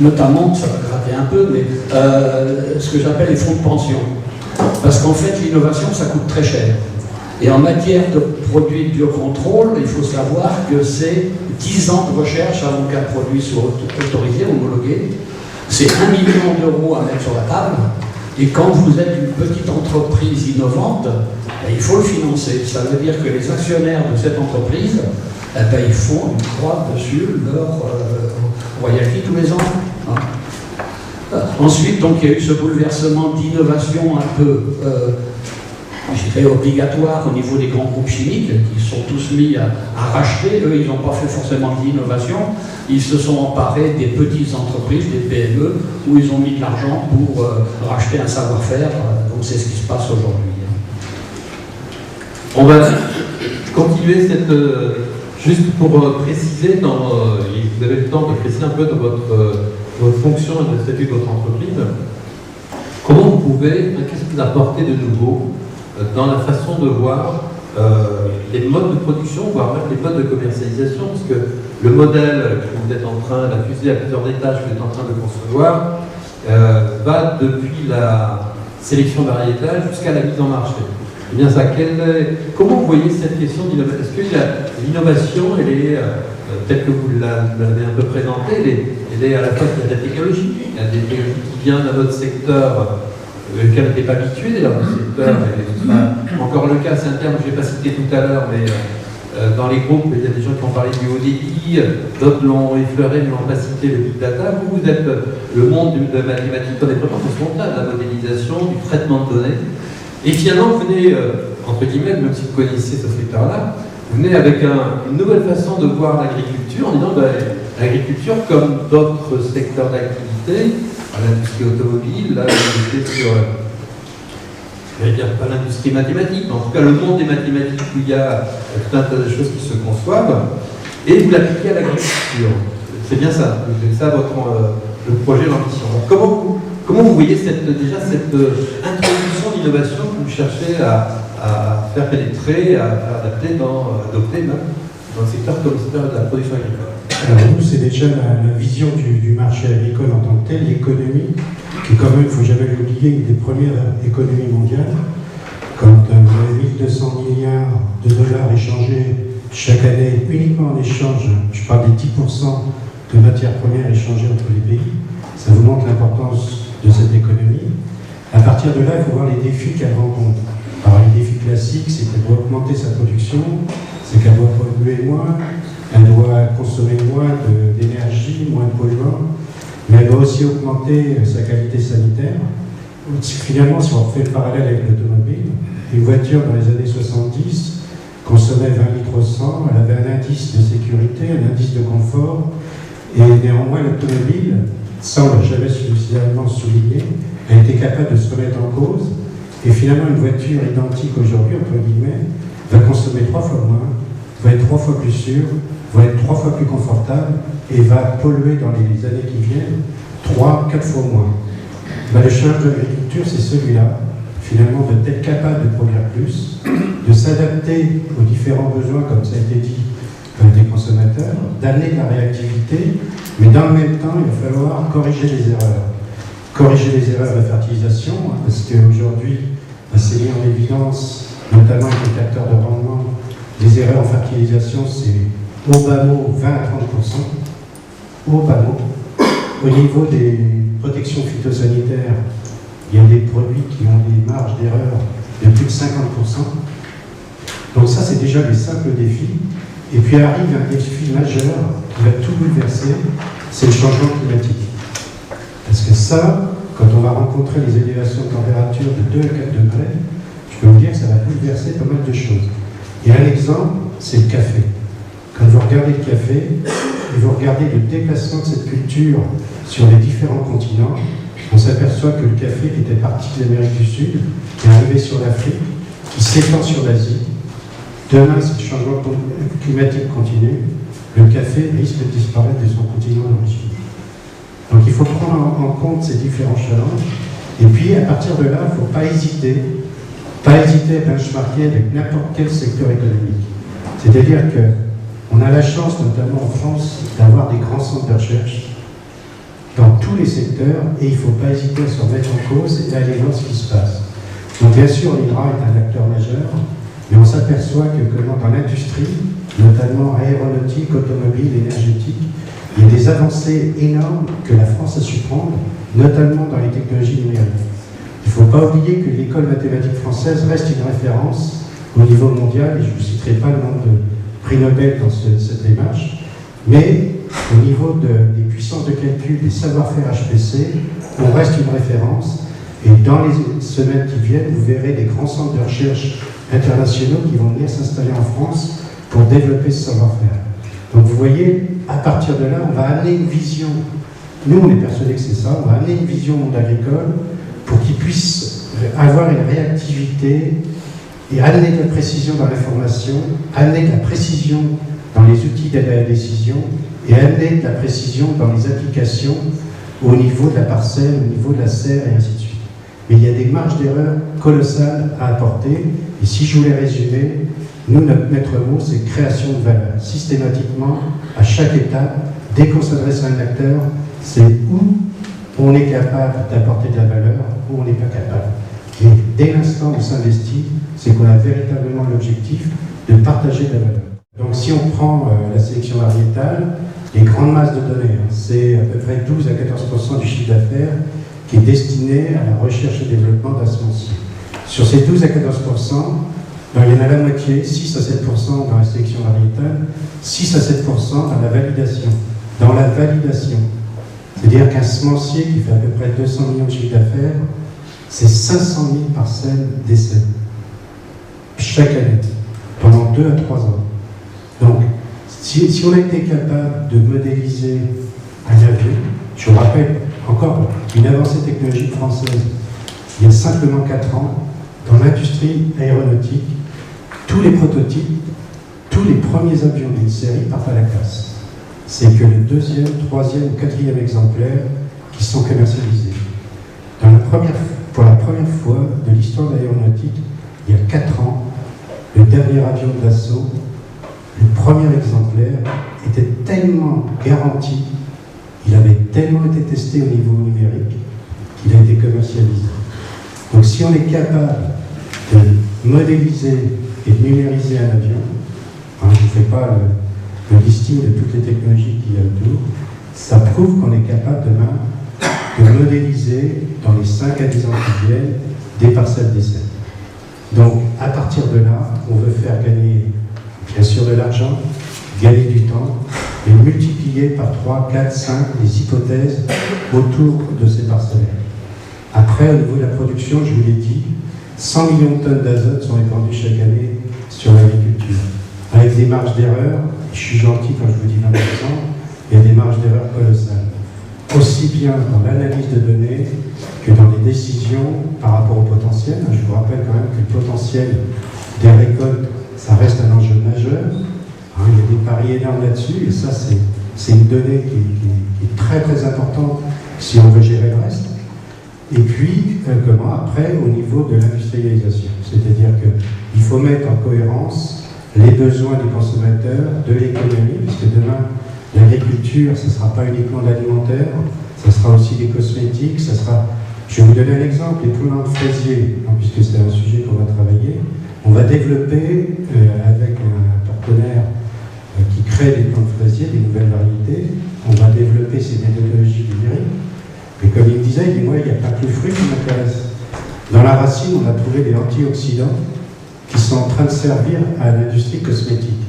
Speaker 5: notamment, ça va gratter un peu, mais ce que j'appelle les fonds de pension. Parce qu'en fait, l'innovation, ça coûte très cher. Et en matière de produits de biocontrôle, il faut savoir que c'est 10 ans de recherche avant qu'un produit soit autorisé, homologué. C'est 1 million d'euros à mettre sur la table. Et quand vous êtes une petite entreprise innovante, il faut le financer. Ça veut dire que les actionnaires de cette entreprise, ils font une croix dessus leur royalty tous les ans. Hein. Ensuite, donc, il y a eu ce bouleversement d'innovation un peu, je dirais, obligatoire au niveau des grands groupes chimiques, qui sont tous mis à racheter. Eux, ils n'ont pas fait forcément d'innovation. Ils se sont emparés des petites entreprises, des PME, où ils ont mis de l'argent pour racheter un savoir-faire. Donc, c'est ce qui se passe aujourd'hui.
Speaker 1: On va continuer cette... juste pour préciser, vous avez le temps de préciser un peu de votre fonction et le statut de votre entreprise. Comment vous pouvez, qu'est-ce que vous apportez de nouveau dans la façon de voir les modes de production, voire même les modes de commercialisation, parce que le modèle que vous êtes en train, la fusée à plusieurs étages que vous êtes en train de concevoir, va depuis la sélection variétale jusqu'à la mise en marché. Eh bien ça, comment vous voyez cette question d'innovation? Est-ce que l'innovation, elle est, telle que vous l'avez un peu présentée, elle est à la fois de la technologie, il y a des technologies qui viennent à notre secteur, lequel n'était pas habitué, d'ailleurs, le secteur, c'est pas encore le cas, c'est un terme que je n'ai pas cité tout à l'heure, mais dans les groupes, il y a des gens qui ont parlé du haut débit, d'autres l'ont effleuré, mais n'ont pas cité le big data. Vous êtes le monde de mathématiques, on est vraiment dans ce monde-là, de la modélisation, du traitement de données. Et finalement, vous venez, entre guillemets, même si vous connaissez ce secteur-là, vous venez avec une nouvelle façon de voir l'agriculture, en disant l'agriculture, comme d'autres secteurs d'activité, l'industrie automobile, là, vous êtes sur, je vais dire pas l'industrie mathématique, mais en tout cas le monde des mathématiques où il y a tout un tas de choses qui se conçoivent, et vous l'appliquez à l'agriculture. C'est bien ça, c'est ça le projet, l'ambition. Comment vous voyez cette introduction d'innovation que vous cherchez à faire pénétrer, à faire adopter même dans le secteur comme le secteur de la production agricole?
Speaker 6: Alors nous, c'est déjà la vision du marché agricole en tant que tel, l'économie, qui quand même, il ne faut jamais l'oublier, une des premières économies mondiales. Quand vous avez 1200 milliards de dollars échangés chaque année, uniquement en échange, je parle des 10% de matières premières échangées entre les pays, ça vous montre l'importance de cette économie. À partir de là, il faut voir les défis qu'elle rencontre. Alors les défis classiques, c'est qu'elle doit augmenter sa production, c'est qu'elle doit polluer moins, elle doit consommer moins d'énergie, moins de polluants, mais elle doit aussi augmenter sa qualité sanitaire. Finalement, si on refait le parallèle avec l'automobile, une voiture dans les années 70 consommait 20 litres au 100, elle avait un indice de sécurité, un indice de confort, et néanmoins l'automobile, ça on l'a jamais suffisamment souligné, a été capable de se remettre en cause, et finalement une voiture identique aujourd'hui, entre guillemets, va consommer 3 fois moins, va être 3 fois plus sûre, va être 3 fois plus confortable, et va polluer dans les années qui viennent 3-4 fois moins. Ben, le challenge de l'agriculture, c'est celui-là, finalement, d'être capable de produire plus, de s'adapter aux différents besoins, comme ça a été dit, des consommateurs, d'amener de la réactivité, mais dans le même temps, il va falloir corriger les erreurs. Corriger les erreurs de fertilisation, parce qu'aujourd'hui, c'est mis en évidence, notamment avec les capteurs de rendement, les erreurs en fertilisation, c'est au bas mot 20 à 30%, au bas mot. Au niveau des protections phytosanitaires, il y a des produits qui ont des marges d'erreur de plus de 50%. Donc ça, c'est déjà les simples défis. Et puis arrive un défi majeur qui va tout bouleverser, c'est le changement climatique. Parce que ça, quand on va rencontrer les élévations de température de 2 à 4 degrés, je peux vous dire que ça va bouleverser pas mal de choses. Et un exemple, c'est le café. Quand vous regardez le café, et vous regardez le déplacement de cette culture sur les différents continents, on s'aperçoit que le café qui était parti de l'Amérique du Sud, qui est arrivé sur l'Afrique, qui s'étend sur l'Asie. Demain, si le changement climatique continue, le café risque de disparaître de son continent d'origine. Donc il faut prendre en compte ces différents challenges. Et puis, à partir de là, il ne faut pas hésiter à benchmarker avec n'importe quel secteur économique. C'est-à-dire qu'on a la chance, notamment en France, d'avoir des grands centres de recherche dans tous les secteurs, et il ne faut pas hésiter à se remettre en cause et à aller voir ce qui se passe. Donc bien sûr, l'INRA est un acteur majeur, mais on s'aperçoit que dans l'industrie, notamment aéronautique, automobile, énergétique, il y a des avancées énormes que la France a su prendre, notamment dans les technologies numériques. Il ne faut pas oublier que l'école mathématique française reste une référence au niveau mondial, et je ne vous citerai pas le nombre de prix Nobel dans cette démarche, mais au niveau des puissances de calcul, des savoir-faire HPC, on reste une référence, et dans les semaines qui viennent, vous verrez des grands centres de recherche internationaux qui vont venir s'installer en France pour développer ce savoir-faire. Donc vous voyez, à partir de là, on va amener une vision, nous on est persuadés que c'est ça, on va amener une vision au monde agricole pour qu'il puisse avoir une réactivité et amener de la précision dans l'information, amener de la précision dans les outils d'aide à la décision et amener de la précision dans les applications au niveau de la parcelle, au niveau de la serre et ainsi de suite. Mais il y a des marges d'erreur colossales à apporter, et si je voulais résumer, nous, notre maître mot, c'est création de valeur. Systématiquement, à chaque étape, dès qu'on s'adresse à un acteur, c'est où on est capable d'apporter de la valeur, où on n'est pas capable. Et dès l'instant où on s'investit, c'est qu'on a véritablement l'objectif de partager de la valeur. Donc si on prend la sélection variétale, les grandes masses de données, c'est à peu près 12 à 14% du chiffre d'affaires qui est destiné à la recherche et développement d'un semencier. Sur ces 12 à 14%, ben, il y en a la moitié, 6 à 7% dans la sélection variétale, 6 à 7% dans la validation. Dans la validation. C'est-à-dire qu'un semencier qui fait à peu près 200 millions de chiffre d'affaires, c'est 500 000 parcelles d'essai. Chaque année, pendant 2 à 3 ans. Donc, si on a été capable de modéliser un avion, je vous rappelle encore une avancée technologique française, il y a simplement 4 ans, dans l'industrie aéronautique, tous les prototypes, tous les premiers avions d'une série partent à la casse. C'est que les 2e, 3e ou 4e exemplaires qui sont commercialisés. Pour la première fois de l'histoire de l'aéronautique, il y a 4 ans, le dernier avion de Dassault, le premier exemplaire, était tellement garanti, il avait tellement été testé au niveau numérique, qu'il a été commercialisé. Donc si on est capable de modéliser et de numériser un avion, je ne fais pas le listing de toutes les technologies qu'il y a autour, ça prouve qu'on est capable demain de modéliser dans les 5 à 10 ans qui viennent des parcelles d'essai. Donc à partir de là, on veut faire gagner bien sûr de l'argent, gagner du temps, et multiplier par 3, 4, 5 les hypothèses autour de ces parcellaires. Après, au niveau de la production, je vous l'ai dit, 100 millions de tonnes d'azote sont répandues chaque année sur l'agriculture, avec des marges d'erreur, je suis gentil quand je vous dis 20%, il y a des marges d'erreur colossales, aussi bien dans l'analyse de données que dans les décisions par rapport au potentiel. Je vous rappelle quand même que le potentiel des récoltes, ça reste un enjeu majeur. Il y a des paris énormes là-dessus, et ça, c'est une donnée qui est très très importante si on veut gérer le reste. Et puis, après, au niveau de l'industrialisation, c'est-à-dire qu'il faut mettre en cohérence les besoins des consommateurs, de l'économie, puisque demain, l'agriculture, ce ne sera pas uniquement l'alimentaire, ce sera aussi des cosmétiques, ça sera... Je vais vous donner un exemple, les plants de fraisiers, puisque c'est un sujet qu'on va travailler, on va développer, avec un partenaire qui crée des plants de fraisiers, des nouvelles variétés, on va développer ces méthodologies numériques. Et comme il me disait, il dit, moi, il n'y a pas que le fruit qui m'intéresse. Dans la racine, on a trouvé des antioxydants qui sont en train de servir à l'industrie cosmétique.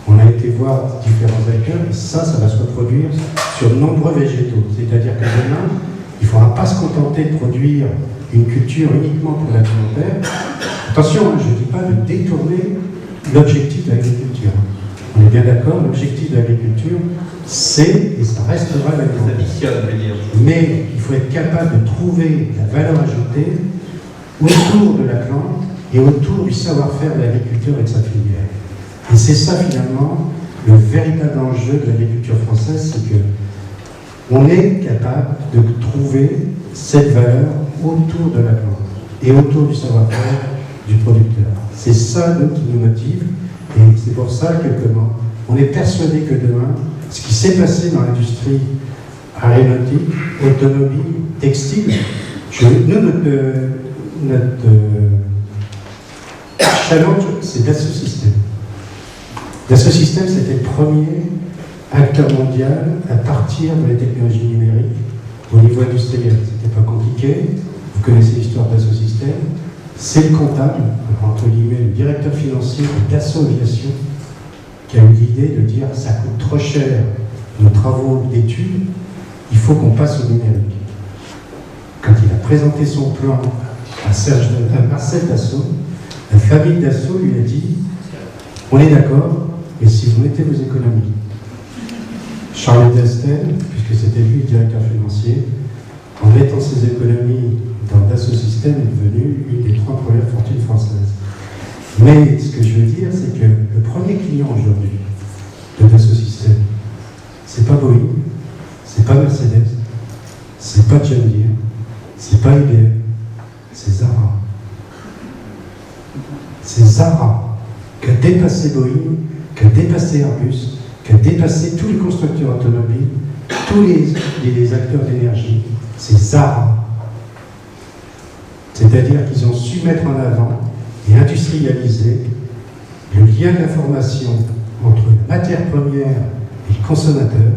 Speaker 6: On a été voir différents acteurs, et ça va se reproduire sur de nombreux végétaux. C'est-à-dire que demain, il ne faudra pas se contenter de produire une culture uniquement pour l'alimentaire. Attention, je ne dis pas de détourner l'objectif de l'agriculture. On est bien d'accord, l'objectif de l'agriculture, c'est, et ça restera l'alimentaire. Mais il faut être capable de trouver la valeur ajoutée autour de la plante et autour du savoir-faire de l'agriculteur et de sa filière. Et c'est ça finalement le véritable enjeu de l'agriculture française, c'est que on est capable de trouver cette valeur autour de la plante et autour du savoir-faire du producteur. C'est ça nous, qui nous motive, et c'est pour ça que on est persuadé que demain, ce qui s'est passé dans l'industrie aéronautique, automobile, textile, notre challenge, c'est Dassault Systèmes. Dassault Systèmes, c'était le premier acteur mondial à partir de la technologie numérique au niveau industriel. C'était pas compliqué. Vous connaissez l'histoire de Dassault Systèmes. C'est le comptable, entre guillemets, le directeur financier de Dassault Aviation, qui a eu l'idée de dire ça coûte trop cher nos travaux d'études, il faut qu'on passe au numérique. Quand il a présenté son plan à Marcel Dassault, la famille Dassault lui a dit on est d'accord, mais si vous mettez vos économies. Charles Destel, puisque c'était lui le directeur financier, en mettant ses économies dans Dassault Systèmes, est devenu une des 3 premières fortunes françaises. Mais ce que je veux dire, c'est que le premier client aujourd'hui de Dassault Systèmes, c'est pas Boeing, c'est pas Mercedes, c'est pas John Deere, c'est pas IBM, c'est Zara. C'est Zara qui a dépassé Boeing, qui a dépassé Airbus, qui a dépassé tous les constructeurs automobiles, tous les acteurs d'énergie. C'est Zara. C'est-à-dire qu'ils ont su mettre en avant et industrialiser le lien d'information entre la matière première et le consommateur.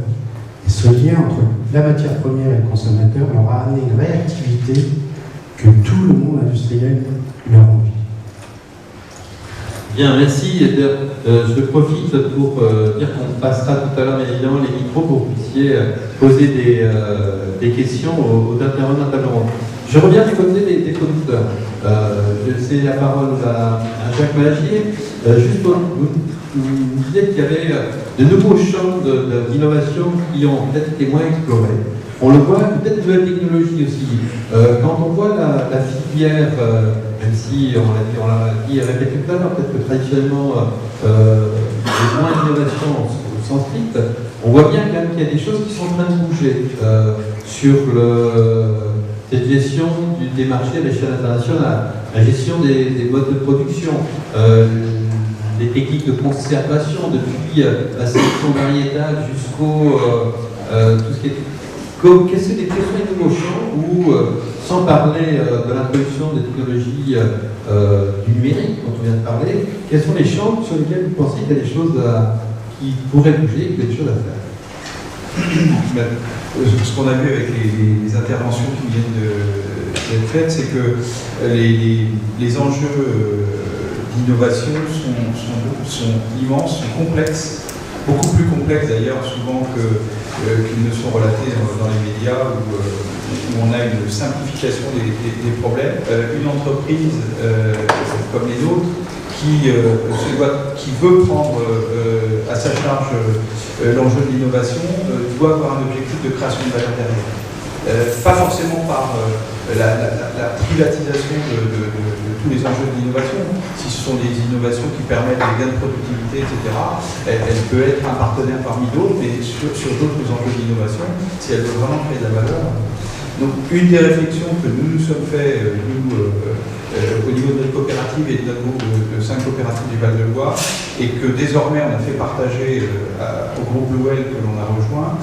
Speaker 6: Et ce lien entre la matière première et le consommateur leur a amené une réactivité que tout le monde industriel leur envie.
Speaker 1: Bien, merci. Je profite pour dire qu'on passera tout à l'heure, bien évidemment, les micros pour que vous puissiez poser des questions aux intervenants de la table ronde. Je reviens du côté des producteurs. Je cède la parole à Jacques Malagier. Juste pour vous disiez qu'il y avait de nouveaux champs d'innovation qui ont peut-être été moins explorés. On le voit, peut-être de la technologie aussi. Quand on voit la filière, même si on l'a dit et répété tout à l'heure, peut-être que traditionnellement, il y a moins d'innovation au sens strict, on voit bien quand même qu'il y a des choses qui sont en train de bouger sur cette gestion des marchés à l'échelle internationale, la gestion des modes de production, des techniques de conservation, depuis la sélection variétale jusqu'au tout ce qui est... Qu'est-ce que des questions de nouveaux champs où, sans parler de l'introduction des technologies du numérique dont on vient de parler, quels sont les champs sur lesquels vous pensez qu'il y a des choses qui pourraient bouger, qu'il y a des choses à faire?
Speaker 2: Ce qu'on a vu avec les interventions qui viennent d'être faites, c'est que les enjeux d'innovation sont immenses, sont complexes, beaucoup plus complexes complexes d'ailleurs souvent qu'ils ne sont relatés dans les médias où on a une simplification des problèmes. Une entreprise comme les nôtres qui veut prendre à sa charge l'enjeu de l'innovation doit avoir un objectif de création de valeur derrière. Pas forcément par la privatisation de tous les enjeux de l'innovation. Si ce sont des innovations qui permettent des gains de productivité, etc., elle peut être un partenaire parmi d'autres, mais sur d'autres enjeux d'innovation, si elle veut vraiment créer de la valeur. Donc, une des réflexions que nous nous sommes fait, au niveau de notre coopérative et de notre groupe de 5 coopératives du Val-de-Loire, et que désormais on a fait partager au groupe Blue Whale que l'on a rejoint,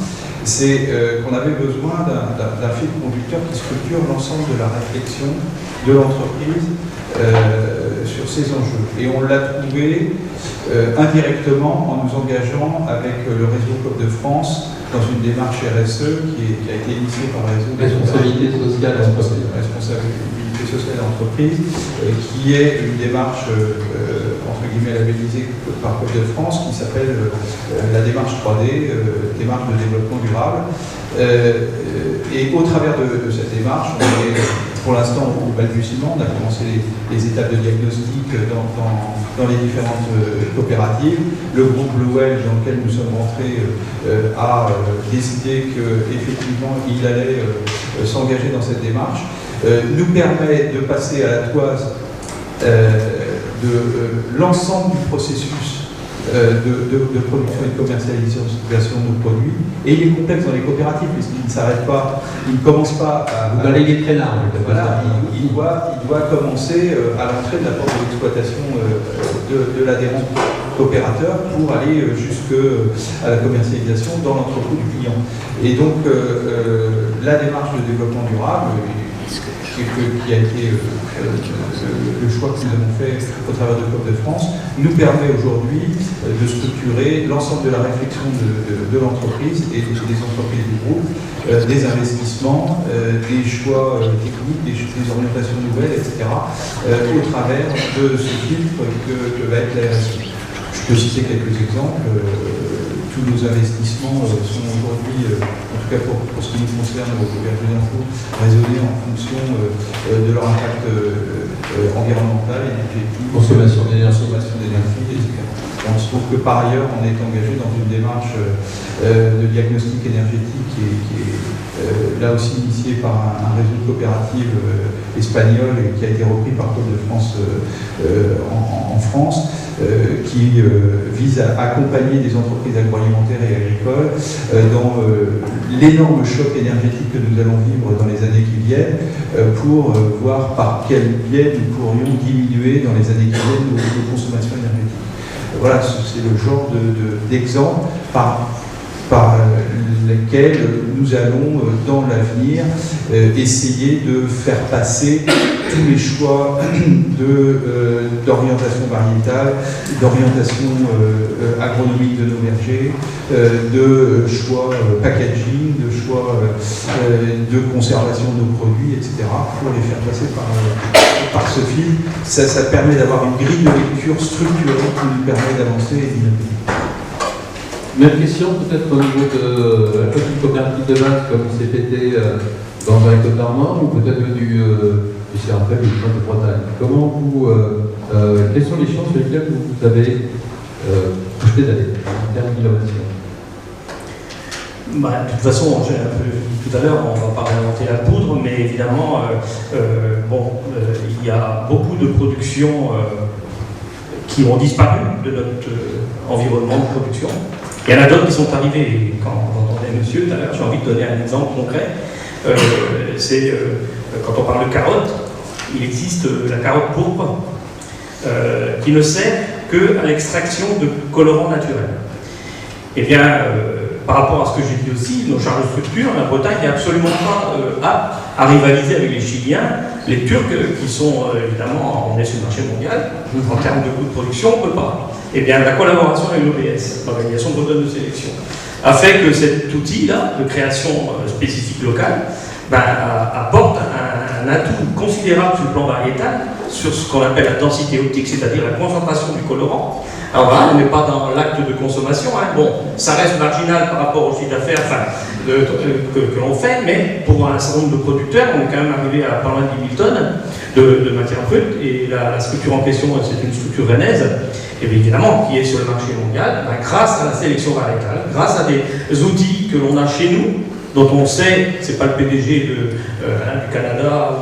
Speaker 2: c'est qu'on avait besoin d'un fil conducteur qui structure l'ensemble de la réflexion de l'entreprise sur ces enjeux. Et on l'a trouvé indirectement en nous engageant avec le réseau COP de France dans une démarche RSE qui a été initiée par le réseau
Speaker 1: Responsabilité sociale
Speaker 2: d'entreprise, qui est une démarche entre guillemets labellisée par COP de France qui s'appelle la démarche 3D, démarche de développement durable. Et au travers de cette démarche, on est pour l'instant au balbutiement, on a commencé les étapes de diagnostic dans les différentes coopératives. Le groupe Blue Whale dans lequel nous sommes rentrés a décidé qu'effectivement il allait s'engager dans cette démarche, nous permet de passer à la toise de l'ensemble du processus de production et de commercialisation de nos produits. Et il est complexe dans les coopératives, puisqu'il ne s'arrête pas, il ne commence pas à...
Speaker 1: Vous balayez très large.
Speaker 2: Voilà, il doit commencer à l'entrée de la porte de l'exploitation de l'adhérent coopérateur pour aller jusqu'à la commercialisation dans l'entrepôt du client. Et donc, la démarche de développement durable, qui a été le choix que nous avons fait au travers de COP de France, nous permet aujourd'hui de structurer l'ensemble de la réflexion de l'entreprise et des entreprises du groupe, des investissements, des choix techniques, des orientations nouvelles, etc., au travers de ce filtre que va être la RSE. Je peux citer quelques exemples. Tous nos investissements sont aujourd'hui, en tout cas pour ce qui nous concerne au Berger d'Info, raisonnés en fonction de leur impact environnemental, énergétique,
Speaker 1: consommation
Speaker 2: d'énergie, etc. On se trouve que par ailleurs, on est engagé dans une démarche de diagnostic énergétique qui est là aussi initiée par un réseau de coopératives espagnol et qui a été repris par COP de France en France, qui vise à accompagner des entreprises agroalimentaires et agricoles dans l'énorme choc énergétique que nous allons vivre dans les années qui viennent pour voir par quel biais nous pourrions diminuer dans les années qui viennent nos consommations énergétiques. Voilà, c'est le genre d'exemple par lesquels nous allons, dans l'avenir, essayer de faire passer tous les choix d'orientation variétale, d'orientation agronomique de nos vergers, de choix packaging, de choix de conservation de nos produits, etc., pour les faire passer par ce fil. Ça permet d'avoir une grille de lecture structurée qui nous permet d'avancer et d'innover.
Speaker 1: Même question peut-être au niveau de la petite coopérative de base comme CPT dans la Côte d'Armor ou peut-être du CRFL ou du Centre de Bretagne. Quelles sont les chances sur lesquelles vous avez projeté d'aller en termes d'innovation?
Speaker 3: De toute façon, j'ai un peu dit tout à l'heure, on ne va pas réinventer la poudre, mais évidemment, il y a beaucoup de productions qui ont disparu de notre environnement de production. Il y en a d'autres qui sont arrivés. Et quand j'entendais monsieur tout à l'heure, j'ai envie de donner un exemple concret. Quand on parle de carottes, il existe la carotte pourpre qui ne sert qu'à l'extraction de colorants naturels. Eh bien, par rapport à ce que j'ai dit aussi, nos charges de structure, la Bretagne n'est absolument pas apte à rivaliser avec les Chiliens, les Turcs qui sont évidemment, on est sur le marché mondial, en termes de coûts de production, on ne peut pas. Eh bien, la collaboration avec l'OBS, l'Organisation bretonne de sélection, a fait que cet outil-là, de création spécifique locale, apporte un atout considérable sur le plan variétal, sur ce qu'on appelle la densité optique, c'est-à-dire la concentration du colorant. Alors voilà, on n'est pas dans l'acte de consommation, hein. Bon, ça reste marginal par rapport au chiffre d'affaires que l'on fait, mais pour un certain nombre de producteurs, on est quand même arrivé à pas loin de 10 000 tonnes de matière brute, et la structure en question, c'est une structure rennaise, et bien évidemment, qui est sur le marché mondial, grâce à la sélection variétale, grâce à des outils que l'on a chez nous, dont on sait, c'est pas le PDG du Canada,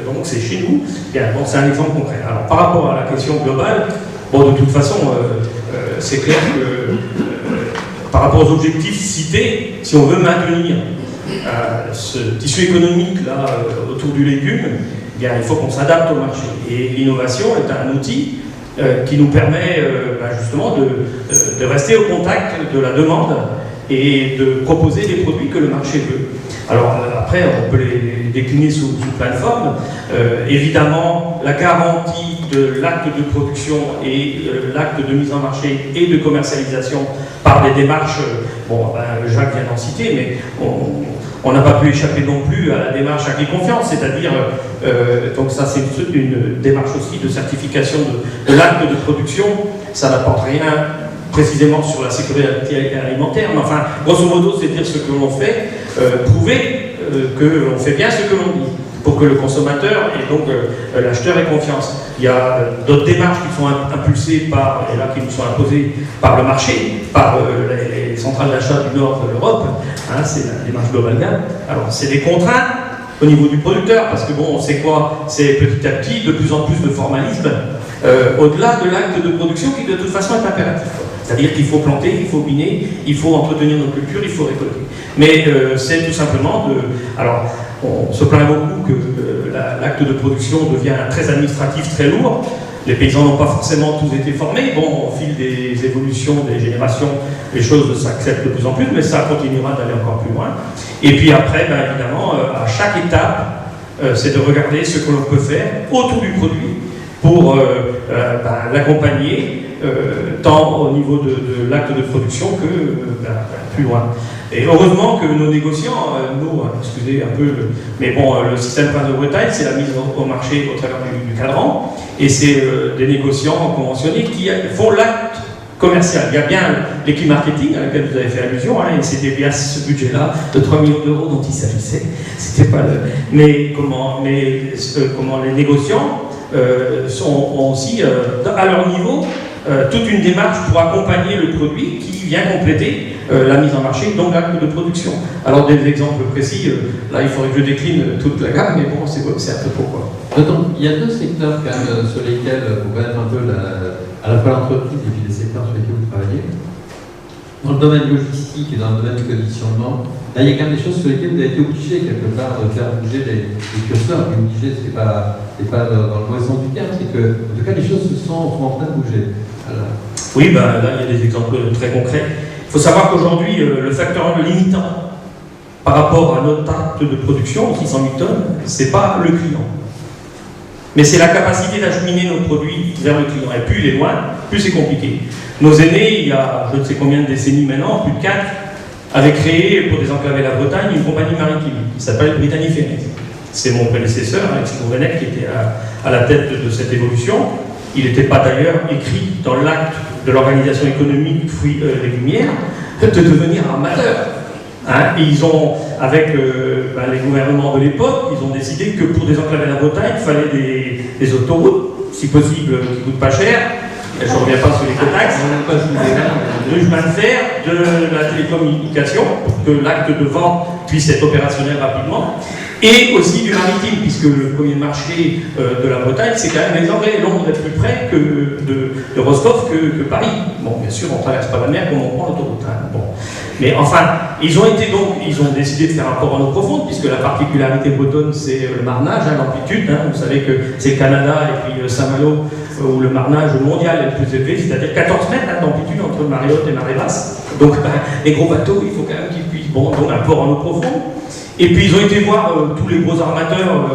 Speaker 3: donc c'est chez nous. Bien, bon, c'est un exemple concret. Alors par rapport à la question globale, bon, de toute façon, c'est clair que par rapport aux objectifs cités, si on veut maintenir ce tissu économique là autour du légume, bien, il faut qu'on s'adapte au marché. Et l'innovation est un outil qui nous permet justement de rester au contact de la demande et de proposer des produits que le marché veut. Alors après, on peut les décliner sous plein de formes. Évidemment, la garantie de l'acte de production et l'acte de mise en marché et de commercialisation par des démarches, Jacques vient d'en citer, mais on n'a pas pu échapper non plus à la démarche acquis confiance, c'est-à-dire, donc ça c'est une démarche aussi de certification de l'acte de production, ça n'apporte rien précisément sur la sécurité alimentaire, mais enfin, grosso modo, c'est dire ce que l'on fait, prouver que l'on fait bien ce que l'on dit, pour que le consommateur et donc l'acheteur ait confiance. Il y a d'autres démarches qui sont impulsées par, et là qui nous sont imposées par le marché, par les centrales d'achat du nord de l'Europe, hein, c'est la démarche Global Gap. Alors, c'est des contraintes au niveau du producteur, parce que bon, on sait quoi, c'est petit à petit de plus en plus de formalisme, au-delà de l'acte de production qui de toute façon est impératif. C'est-à-dire qu'il faut planter, il faut miner, il faut entretenir nos cultures, il faut récolter. Mais c'est tout simplement de... Alors, on se plaint beaucoup que l'acte de production devient très administratif, très lourd. Les paysans n'ont pas forcément tous été formés. Bon, au fil des évolutions, des générations, les choses s'acceptent de plus en plus, mais ça continuera d'aller encore plus loin. Et puis après, évidemment, à chaque étape, c'est de regarder ce que l'on peut faire autour du produit pour l'accompagner, tant au niveau de l'acte de production que plus loin. Et heureusement que nos négociants, excusez un peu, mais bon, le système Prince de Bretagne, c'est la mise au marché au travers du cadran, et c'est des négociants conventionnés qui font l'acte commercial. Il y a bien l'équipe marketing à laquelle vous avez fait allusion, hein, et c'était bien ce budget-là de 3 millions d'euros dont il s'agissait. C'était pas le... Mais comment les négociants ont aussi, à leur niveau, toute une démarche pour accompagner le produit qui vient compléter la mise en marché, donc l'acte de production. Alors des exemples précis, là il faudrait que je décline toute la gamme, mais bon, c'est un peu pourquoi.
Speaker 1: Donc, il y a deux secteurs quand même sur lesquels vous pouvez être un peu à la fois l'entreprise et puis les secteurs sur lesquels vous travaillez. Dans le domaine logistique et dans le domaine du conditionnement, là il y a quand même des choses sur lesquelles vous avez été obligé quelque part de faire bouger les curseurs. Et obligé, c'est pas dans le mauvais sens du terme, c'est que en tout cas les choses sont en train de bouger. Voilà.
Speaker 3: Oui, là il y a des exemples très concrets. Il faut savoir qu'aujourd'hui, le facteur limitant par rapport à notre acte de production, 600 000 tonnes, c'est pas le client. Mais c'est la capacité d'acheminer nos produits vers le client. Et plus il est loin, plus c'est compliqué. Nos aînés, il y a je ne sais combien de décennies maintenant, plus de 4, avaient créé, pour désenclaver la Bretagne, une compagnie maritime qui s'appelle Brittany Ferries. C'est mon prédécesseur, Alexis Gourvenec, qui était à la tête de cette évolution. Il n'était pas d'ailleurs écrit dans l'acte de l'organisation économique fruits légumière de devenir armateur. Hein, et ils ont, avec les gouvernements de l'époque, ils ont décidé que pour désenclaver la Bretagne, il fallait des autoroutes, si possible, qui ne coûtent pas cher. Je ne reviens pas sur les cotaxes, de chemin de fer, de la télécommunication, pour que l'acte de vente puisse être opérationnel rapidement. Et aussi du maritime, puisque le premier marché de la Bretagne, c'est quand même les Anglais. Londres est plus près de Roscoff que Paris. Bon, bien sûr, on ne traverse pas la mer comme on prend l'autoroute. Hein. Bon. Mais enfin, ils ont décidé de faire un port en eau profonde, puisque la particularité bretonne, c'est le marnage, hein, l'amplitude. Hein. Vous savez que c'est le Canada et puis Saint-Malo où le marnage mondial est le plus élevé, c'est-à-dire 14 mètres d'amplitude entre marée haute et marée basse. Donc, les gros bateaux, il faut quand même qu'ils puissent. Bon, donc un port en eau profonde. Et puis ils ont été voir tous les gros armateurs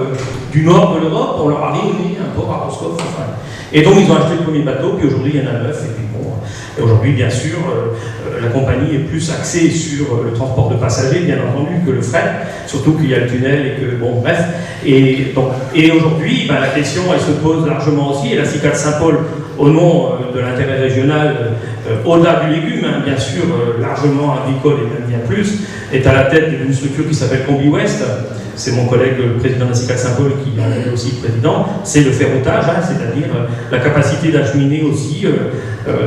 Speaker 3: du nord de l'Europe, on leur a réuni un port à Roscoff. Enfin. Et donc ils ont acheté le premier bateau, puis aujourd'hui il y en a 9. Et puis bon, Et aujourd'hui, bien sûr, la compagnie est plus axée sur le transport de passagers, bien entendu, que le fret, surtout qu'il y a le tunnel et que, bon, bref. Et aujourd'hui, ben, la question, elle se pose largement aussi, et la CICAD Saint-Paul, au nom de l'intérêt régional, au-delà du légume, hein, bien sûr, largement agricole et même bien plus, est à la tête d'une structure qui s'appelle Combi West. C'est mon collègue, le président de la CICAD Saint-Paul, qui en est aussi président. C'est le ferroutage, hein, c'est-à-dire la capacité d'acheminer aussi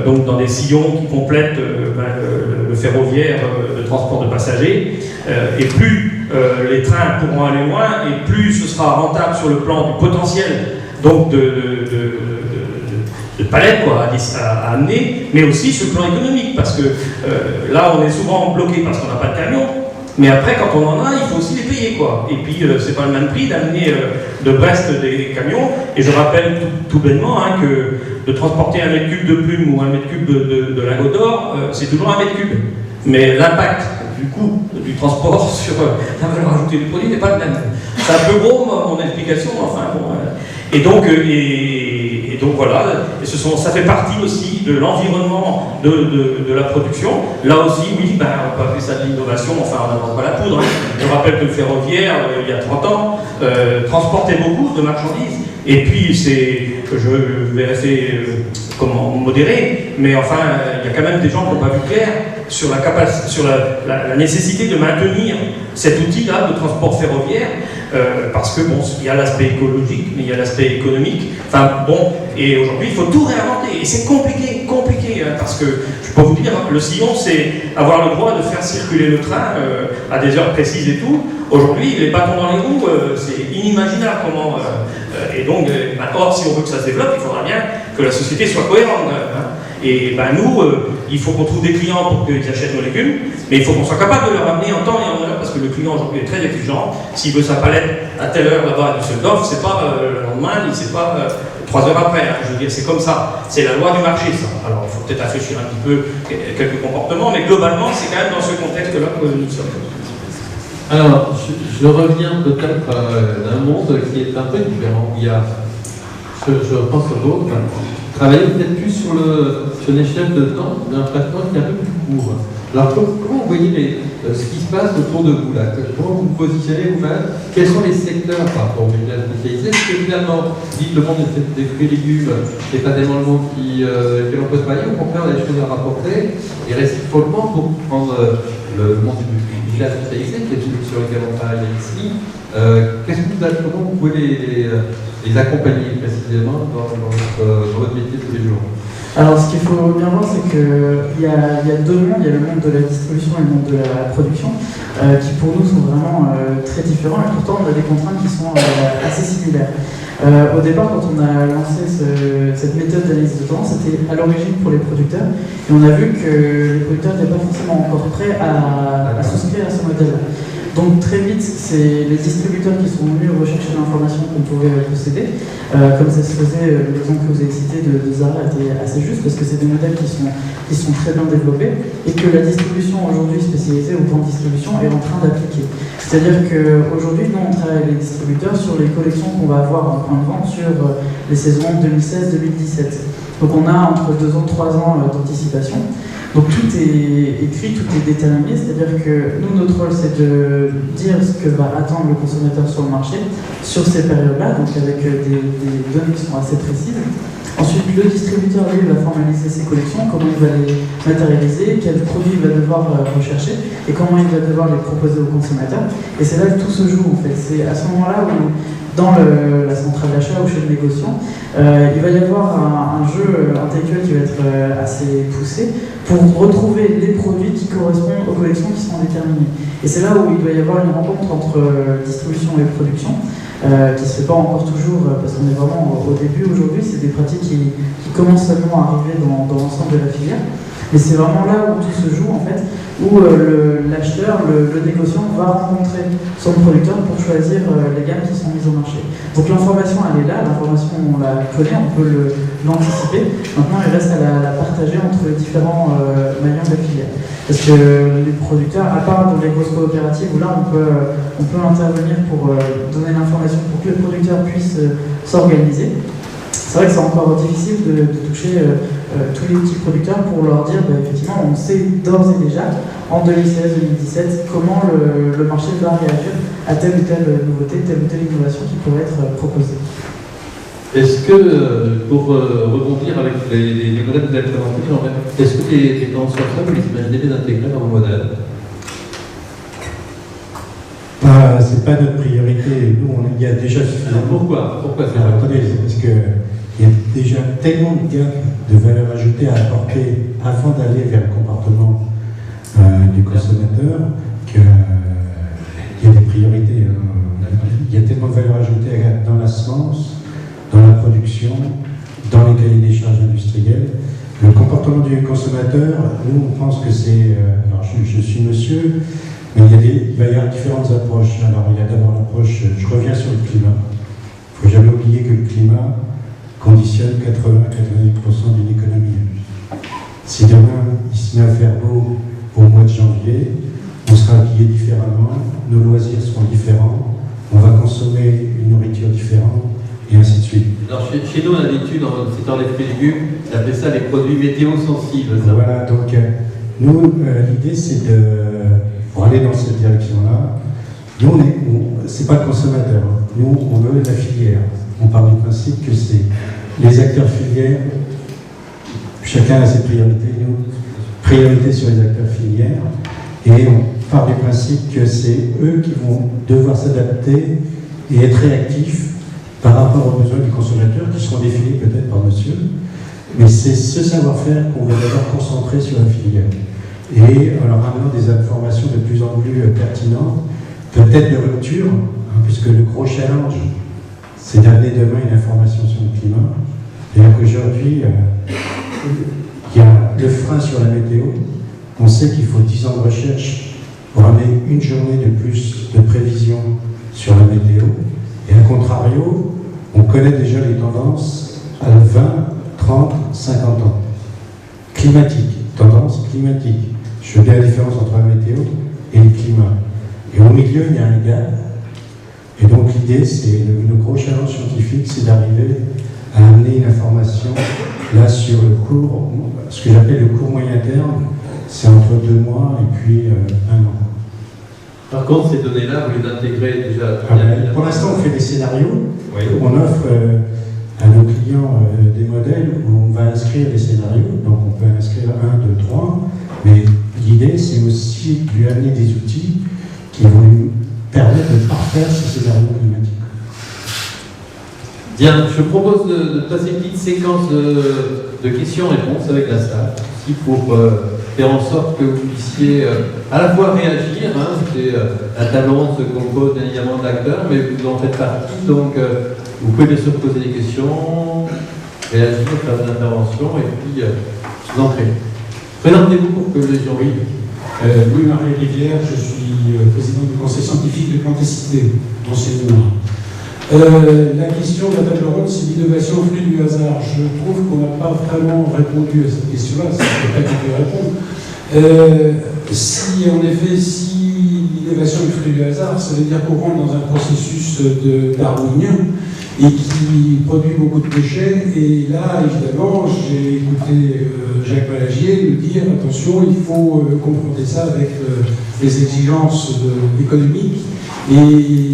Speaker 3: donc dans des sillons qui complètent le ferroviaire de transport de passagers. Et plus les trains pourront aller loin, et plus ce sera rentable sur le plan du potentiel donc de palettes quoi, à amener, mais aussi sur le plan économique, parce que là on est souvent bloqué parce qu'on n'a pas de camion, mais après quand on en a, il faut aussi les payer quoi. Et puis c'est pas le même prix d'amener de Brest des camions, et je rappelle tout bêtement hein, que de transporter 1 mètre cube de plume ou 1 mètre cube de lingots d'or, c'est toujours 1 mètre cube, mais l'impact du coût du transport sur la valeur ajoutée du produit n'est pas le même. C'est un peu gros mon explication, enfin bon. Et donc voilà, et ça fait partie aussi de l'environnement de la production. Là aussi, oui, ben, on peut appeler ça de l'innovation, enfin on n'invente pas la poudre. Hein. Je rappelle que le ferroviaire, il y a 30 ans, transportait beaucoup de marchandises. Et puis, je vais rester modéré, mais enfin, il y a quand même des gens qui n'ont pas vu clair sur la nécessité de maintenir cet outil-là de transport ferroviaire, parce que bon, il y a l'aspect écologique, mais il y a l'aspect économique. Enfin bon, et aujourd'hui, il faut tout réinventer, et c'est compliqué, hein, parce que je peux vous dire, le sillon, c'est avoir le droit de faire circuler le train à des heures précises et tout. Aujourd'hui, les bâtons dans les roues, c'est inimaginable comment. Et donc, or, si on veut que ça se développe, il faudra bien que la société soit cohérente. Hein. Et ben nous, il faut qu'on trouve des clients pour qu'ils achètent nos légumes, mais il faut qu'on soit capable de leur ramener en temps et en heure, parce que le client aujourd'hui est très exigeant. S'il veut sa palette à telle heure là-bas à Düsseldorf, c'est pas le lendemain, c'est pas 3 heures après. Hein. Je veux dire, c'est comme ça. C'est la loi du marché, ça. Alors, il faut peut-être réfléchir un petit peu quelques comportements, mais globalement, c'est quand même dans ce contexte-là que nous sommes.
Speaker 1: Alors, je reviens peut-être d'un monde qui est un peu différent. Il y a, je pense sur l'autre, travailler peut-être plus sur l'échelle de temps d'un traitement qui est un peu plus court. Alors, comment vous voyez ce qui se passe autour de vous là? Comment vous vous positionnez vous-même? Quels sont les secteurs par rapport aux médias spécialisés? Est-ce que finalement, dites le monde des fruits et légumes, c'est pas tellement le monde que l'on peut travailler, au contraire, il y a des choses à rapporter, et réciproquement, pour prendre le monde du média spécialisé, qui est celui sur lequel on travaille ici, comment vous pouvez les accompagner précisément dans votre métier de tous les jours?
Speaker 4: Alors, ce qu'il faut bien voir, c'est qu'il y a deux mondes. Il y a le monde de la distribution et le monde de la production, qui pour nous sont vraiment très différents, et pourtant on a des contraintes qui sont assez similaires. Au départ, quand on a lancé cette méthode d'analyse de temps, c'était à l'origine pour les producteurs, et on a vu que les producteurs n'étaient pas forcément encore prêts à souscrire à ce modèle-là. Donc très vite, c'est les distributeurs qui sont venus rechercher l'information qu'on pouvait posséder. Comme ça se faisait, l'exemple que vous avez cité de Zara était assez juste, parce que c'est des modèles qui sont très bien développés, et que la distribution aujourd'hui spécialisée au plan de distribution est en train d'appliquer. C'est-à-dire qu'aujourd'hui, nous, on travaille avec les distributeurs sur les collections qu'on va avoir en point de vente sur les saisons 2016-2017. Donc on a entre 2 ans et 3 ans d'anticipation. Donc tout est écrit, tout est déterminé, c'est-à-dire que nous, notre rôle, c'est de dire ce que va attendre le consommateur sur le marché sur ces périodes-là, donc avec des données qui sont assez précises. Ensuite, le distributeur, lui, va formaliser ses collections, comment il va les matérialiser, quels produits il va devoir rechercher et comment il va devoir les proposer aux consommateurs. Et c'est là que tout se joue, en fait. C'est à ce moment-là où, dans la centrale d'achat ou chez le négociant, il va y avoir un jeu intellectuel qui va être assez poussé pour retrouver les produits qui correspondent aux collections qui sont déterminées. Et c'est là où il doit y avoir une rencontre entre distribution et production, qui ne se fait pas encore toujours, parce qu'on est vraiment au début aujourd'hui. C'est des pratiques qui commencent seulement à arriver dans l'ensemble de la filière. Mais c'est vraiment là où tout se joue, en fait, où l'acheteur, le négociant, va rencontrer son producteur pour choisir les gammes qui sont mises au marché. Donc l'information, elle est là, l'information, on la connaît, on peut l'anticiper. Maintenant, il reste à la partager entre les différents maillons de la filière. Parce que les producteurs, à part dans les grosses coopératives, où là, on peut intervenir pour donner l'information pour que le producteur puisse s'organiser. c'est vrai que c'est encore difficile de toucher tous les petits producteurs pour leur dire, effectivement, on sait d'ores et déjà, en 2016-2017, comment le marché va réagir à telle ou telle nouveauté, telle ou telle innovation qui pourrait être proposée.
Speaker 1: Est-ce que, pour rebondir avec les modèles que vous avez présentés, est-ce que les tendances comme ça, vous les imaginez les intégrer dans vos modèles?
Speaker 6: C'est pas notre priorité. Nous, il y a déjà suffisamment.
Speaker 1: Pourquoi c'est
Speaker 6: Alors, attendez, c'est parce qu'il y a déjà tellement de gaps de valeur ajoutée à apporter avant d'aller vers le comportement du consommateur qu'il y a des priorités. Il y a tellement de valeur ajoutée dans la semence, dans la production, dans les cahiers des charges industrielles. Le comportement du consommateur, nous, on pense que c'est... alors, je suis monsieur, mais il va y avoir différentes approches. Alors, il y a d'abord l'approche... Je reviens sur le climat. Il ne faut jamais oublier que le climat conditionne 80-90% d'une économie. Si demain, il se met à faire beau au mois de janvier, on sera habillé différemment, nos loisirs seront différents, on va consommer une nourriture différente, et ainsi de suite.
Speaker 1: Alors, chez nous, on a l'habitude, c'est dans les fruits et légumes, on appelle ça les produits météo-sensibles.
Speaker 6: Voilà, donc nous, l'idée c'est de, pour aller dans cette direction-là, nous, c'est pas le consommateur, hein. Nous, on veut la filière. On part du principe que c'est les acteurs filières, chacun a ses priorités, nous, priorité sur les acteurs filières, et on part du principe que c'est eux qui vont devoir s'adapter et être réactifs par rapport aux besoins du consommateur, qui seront définis peut-être par monsieur, mais c'est ce savoir-faire qu'on va d'abord concentrer sur la filière. Et en leur amenant des informations de plus en plus pertinentes, peut-être de rupture, hein, puisque le gros challenge, c'est d'amener demain une information sur le climat. Et qu'aujourd'hui, il y a le frein sur la météo. On sait qu'il faut 10 ans de recherche pour amener une journée de plus de prévision sur la météo. Et à contrario, on connaît déjà les tendances à 20, 30, 50 ans. Climatique, tendance climatique. Je fais bien la différence entre la météo et le climat. Et au milieu, il y a un gap. Et donc l'idée, c'est le gros challenge scientifique, c'est d'arriver à amener une information là sur le court, ce que j'appelle le court moyen terme, c'est entre 2 mois et puis 1 an.
Speaker 1: Par contre, ces données-là, vous les intégrez déjà.
Speaker 6: Pour l'instant, on fait des scénarios.
Speaker 1: Oui.
Speaker 6: On offre à nos clients des modèles où on va inscrire des scénarios. Donc, on peut inscrire 1, 2, 3. Mais l'idée, c'est aussi de lui amener des outils qui vont lui permettre de parfaire ce scénario climatique.
Speaker 1: Bien, je propose de passer une petite séquence de questions-réponses avec la salle, ici pour faire en sorte que vous puissiez à la fois réagir, hein, la table ronde se compose bien évidemment d'acteurs, mais vous en faites partie, donc vous pouvez bien sûr poser des questions, réagir, faire des interventions, et puis je vous en prie. Présentez-vous pour que les gens vivent.
Speaker 7: Louis-Marie Rivière, je suis président du conseil scientifique de Plantécité, d'enseignement. La question de la table ronde, c'est l'innovation au flux du hasard. Je trouve qu'on n'a pas vraiment répondu à cette question-là, c'est pas qu'on peut répondre. Si l'innovation au flux du hasard, ça veut dire qu'on rentre dans un processus darwinien et qui produit beaucoup de déchets. Et là, évidemment, j'ai écouté Jacques Balagier nous dire attention, il faut confronter ça avec les exigences économiques. Et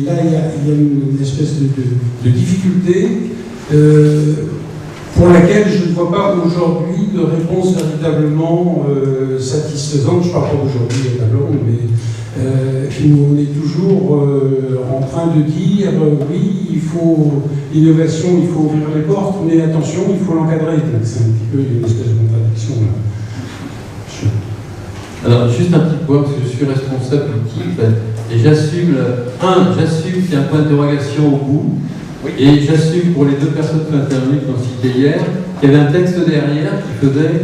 Speaker 7: là, il y a une espèce de difficulté pour laquelle je ne vois pas aujourd'hui de réponse véritablement satisfaisante. Je ne parle pas d'aujourd'hui à la table ronde, mais on est toujours en train de dire oui, il faut l'innovation, il faut ouvrir les portes, mais attention, il faut l'encadrer. C'est un petit peu une espèce de contradiction là.
Speaker 1: Alors, juste un petit point, parce que je suis responsable d'équipe, et j'assume qu'il y a un point d'interrogation au bout, oui. Et j'assume pour les 2 personnes qui ont intervenu, qui ont cité hier, qu'il y avait un texte derrière qui faisait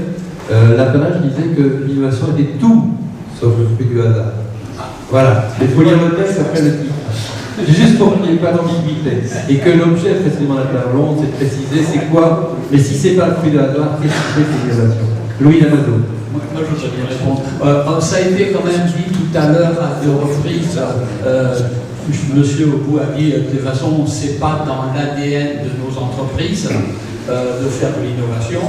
Speaker 1: l'apanage, qui disait que l'innovation était tout, sauf le fruit du hasard. Voilà, il faut lire le texte après le titre. Juste pour qu'il n'y ait pas d'ambiguïté. Et que l'objet précisément de la table ronde, c'est de préciser c'est quoi, mais si c'est pas le fruit du hasard, qu'est-ce que c'est que l'innovation? Louis Lamazo.
Speaker 5: Moi, je voudrais bien répondre. Ça a été quand même dit tout à l'heure à 2 reprises. Monsieur Aubout a dit de toute façon, c'est pas dans l'ADN de nos entreprises. de faire de l'innovation.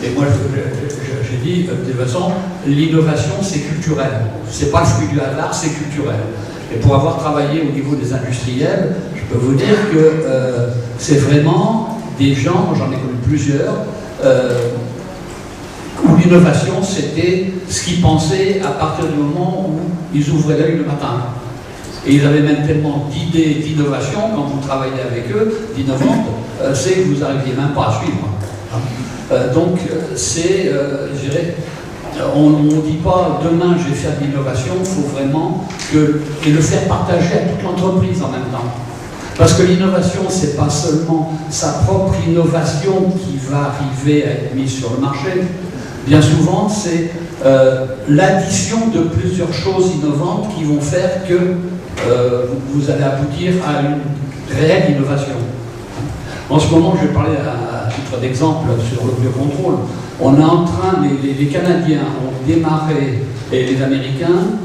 Speaker 5: Et moi, j'ai dit, de toute façon, l'innovation, c'est culturel. C'est pas le fruit du hasard, c'est culturel. Et pour avoir travaillé au niveau des industriels, je peux vous dire que c'est vraiment des gens, j'en ai connu plusieurs, où l'innovation, c'était ce qu'ils pensaient à partir du moment où ils ouvraient l'œil le matin. Et ils avaient même tellement d'idées d'innovation, quand vous travaillez avec eux, d'innovantes, c'est que vous n'arriviez même pas à suivre. Donc, c'est, je dirais, on ne dit pas demain je vais faire de l'innovation, il faut vraiment et le faire partager à toute l'entreprise en même temps. Parce que l'innovation, ce n'est pas seulement sa propre innovation qui va arriver à être mise sur le marché. Bien souvent, c'est l'addition de plusieurs choses innovantes qui vont faire que vous allez aboutir à une réelle innovation. En ce moment, je vais parler à titre d'exemple sur le biocontrôle. On est en train, les Canadiens ont démarré, et les Américains,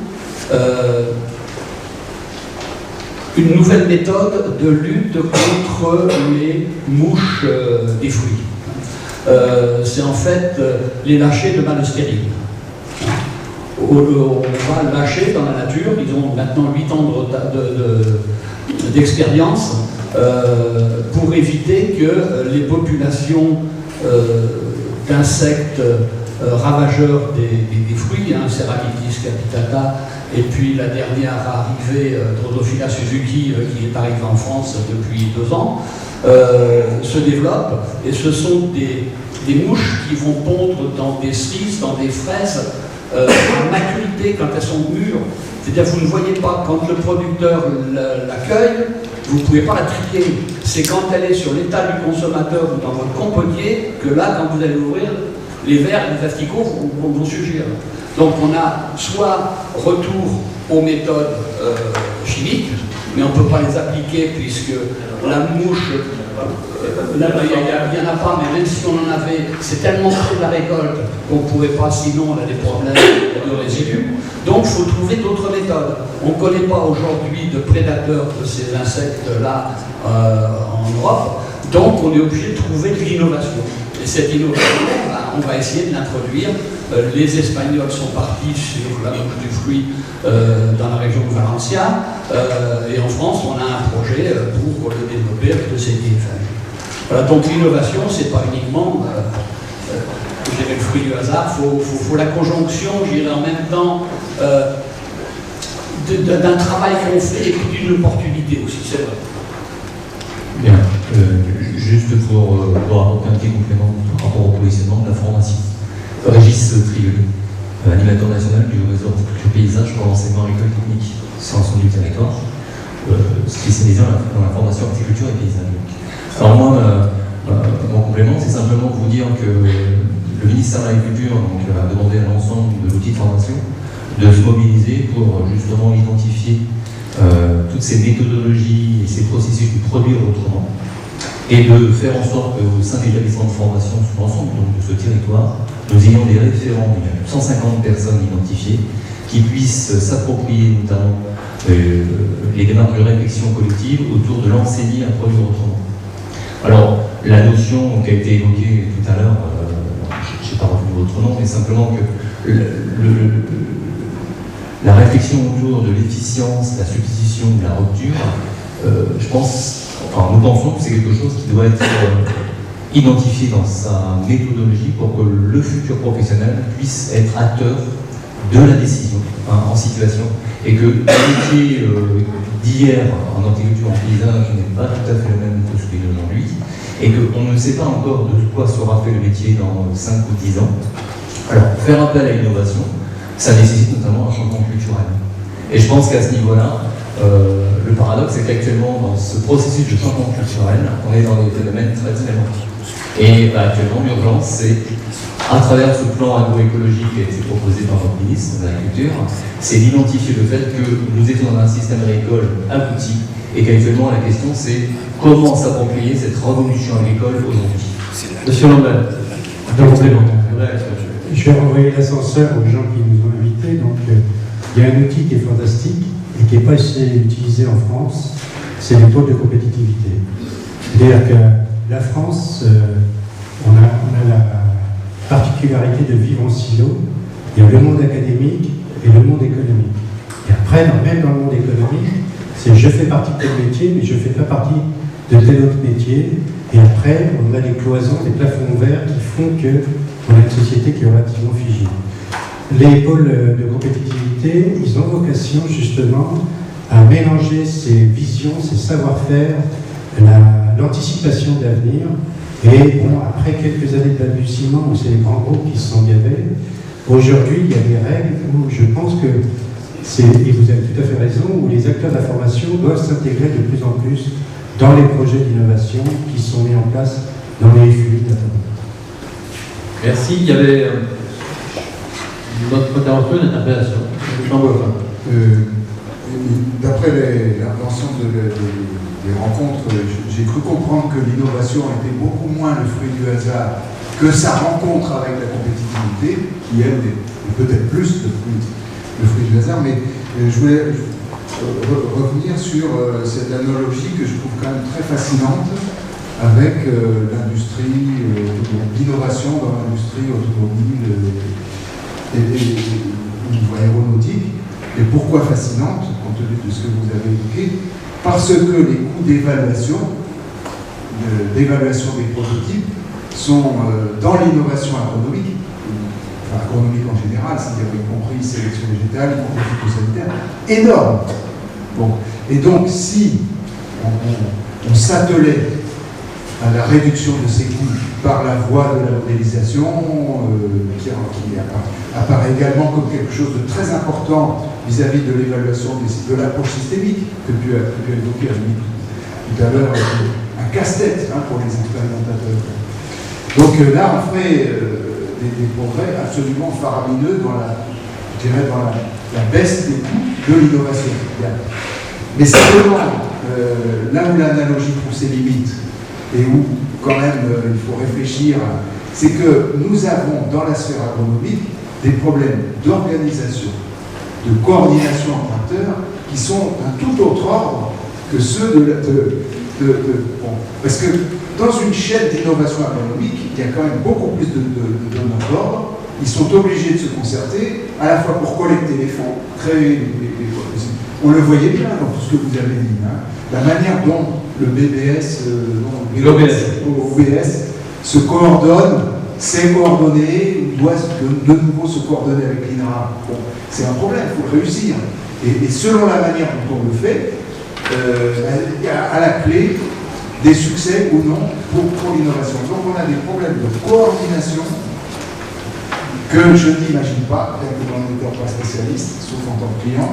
Speaker 5: une nouvelle méthode de lutte contre les mouches des fruits. C'est en fait les lâcher de balles stériles. On va lâcher dans la nature, ils ont maintenant 8 ans d'expérience pour éviter que les populations d'insectes ravageurs des fruits, Ceratitis capitata, et puis la dernière arrivée, Drosophila suzuki, qui est arrivée en France depuis 2 ans, se développent, et ce sont des mouches qui vont pondre dans des cerises, dans des fraises, à maturité quand elles sont mûres. C'est-à-dire vous ne voyez pas, quand le producteur l'accueille, vous ne pouvez pas la trier. C'est quand elle est sur l'étal du consommateur ou dans votre compotier que là, quand vous allez ouvrir, les vers et les asticots vont surgir. Donc on a soit retour aux méthodes chimiques, mais on ne peut pas les appliquer puisque la mouche, il n'y en a pas, mais même si on en avait, c'est tellement près de la récolte qu'on ne pourrait pas, sinon on a des problèmes de résidus. Donc il faut trouver d'autres méthodes. On ne connaît pas aujourd'hui de prédateurs de ces insectes-là en Europe, donc on est obligé de trouver de l'innovation. Et cette innovation, on va essayer de l'introduire. Les Espagnols sont partis sur la mouche du fruit dans la région de Valencia, et en France, on a un projet pour le développer avec le CDFH. Voilà, donc l'innovation, c'est pas uniquement je dirais, le fruit du hasard, il faut la conjonction, je dirais en même temps, d'un travail qu'on fait et puis d'une opportunité aussi, c'est vrai.
Speaker 8: Bien, juste pour apporter un petit complément par rapport au positionnement de la formation. Régis Trioli, animateur national du réseau Horticulture Paysage pour l'enseignement agricole technique sur l'ensemble du territoire, spécialisé dans la formation horticulture et paysage. Alors moi, mon complément, c'est simplement vous dire que le ministère de l'Agriculture a demandé à l'ensemble de l'outil de formation de se mobiliser pour justement identifier toutes ces méthodologies et ces processus du produire autrement, et de faire en sorte qu'au sein des établissements de formation sur l'ensemble de ce territoire, nous ayons des référents, il y a 150 personnes identifiées, qui puissent s'approprier notamment les démarches de réflexion collective autour de l'enseigner à produire autrement. Alors, la notion qui a été évoquée tout à l'heure, je n'ai pas retenu votre nom, mais simplement que la réflexion autour de l'efficience, la substitution, de la rupture, je pense, enfin nous pensons que c'est quelque chose qui doit être identifié dans sa méthodologie pour que le futur professionnel puisse être acteur de la décision en situation, et que le métier d'hier en horticulture, en paysage n'est pas tout à fait le même que celui d'aujourd'hui, et qu'on ne sait pas encore de quoi sera fait le métier dans 5 ou 10 ans. Alors, faire appel à l'innovation, ça nécessite notamment un changement culturel. Et je pense qu'à ce niveau-là, le paradoxe, c'est qu'actuellement, dans ce processus de changement culturel, on est dans des phénomènes très très lents. Et actuellement, l'urgence, c'est, à travers ce plan agroécologique qui a été proposé par votre ministre de l'Agriculture, c'est d'identifier le fait que nous étions dans un système agricole abouti, et qu'actuellement, la question, c'est comment s'approprier cette révolution agricole aujourd'hui.
Speaker 1: Monsieur Lambert, un complément.
Speaker 6: Je vais renvoyer l'ascenseur aux gens qui nous ont invités. Donc, il y a un outil qui est fantastique et qui n'est pas assez utilisé en France, c'est le pôle de compétitivité. C'est-à-dire que la France on a la particularité de vivre en silo. Il y a le monde académique et le monde économique. Et après, même dans le monde économique, c'est je fais partie de tel métier, mais je ne fais pas partie de tel autre métier. Et après, on a des cloisons, des plafonds verts qui font qu'on a une société qui est relativement figée. Les pôles de compétitivité, ils ont vocation justement à mélanger ces visions, ces savoir-faire, l'anticipation d'avenir. Et bon, après quelques années de balbutiement où c'est les grands groupes qui se sont gavés, aujourd'hui il y a des règles où je pense que et vous avez tout à fait raison, où les acteurs de la formation doivent s'intégrer de plus en plus dans les projets d'innovation qui sont mis en place dans les FUI.
Speaker 1: Merci. Il y avait une autre intervention, une interpellation.
Speaker 9: D'après l'invention des rencontres, j'ai cru comprendre que l'innovation était beaucoup moins le fruit du hasard que sa rencontre avec la compétitivité, qui elle est peut-être plus le fruit du hasard, mais je voulais revenir sur cette analogie que je trouve quand même très fascinante avec l'industrie, l'innovation dans l'industrie automobile ou aéronautique. Et pourquoi fascinante, compte tenu de ce que vous avez évoqué? Parce que les coûts d'évaluation des prototypes sont dans l'innovation agronomique, enfin agronomique en général, c'est-à-dire y compris sélection végétale, y compris phytosanitaire, énormes. Bon. Et donc, si on s'attelait à la réduction de ces coûts par la voie de la modélisation, qui apparaît également comme quelque chose de très important vis-à-vis de l'évaluation de l'approche systémique que tu as évoqué tout à l'heure, un casse-tête pour les expérimentateurs. Donc là, on ferait des progrès absolument faramineux dans la baisse des coûts de l'innovation. Mais simplement, là où l'analogie trouve ses limites, et où quand même il faut réfléchir, c'est que nous avons dans la sphère agronomique des problèmes d'organisation, de coordination entre acteurs qui sont d'un tout autre ordre que ceux parce que dans une chaîne d'innovation agronomique, il y a quand même beaucoup plus de donneurs d'ordre. Ils sont obligés de se concerter, à la fois pour collecter les fonds, créer on le voyait bien dans tout ce que vous avez dit, la manière dont le l'OBS se coordonne, s'est coordonné, doit de nouveau se coordonner avec l'INRA. Bon, c'est un problème, il faut réussir. Et selon la manière dont on le fait, il y a à la clé des succès ou non pour l'innovation. Donc on a des problèmes de coordination que je n'imagine pas, bien que dans n'étant pas spécialiste, sauf en tant que client,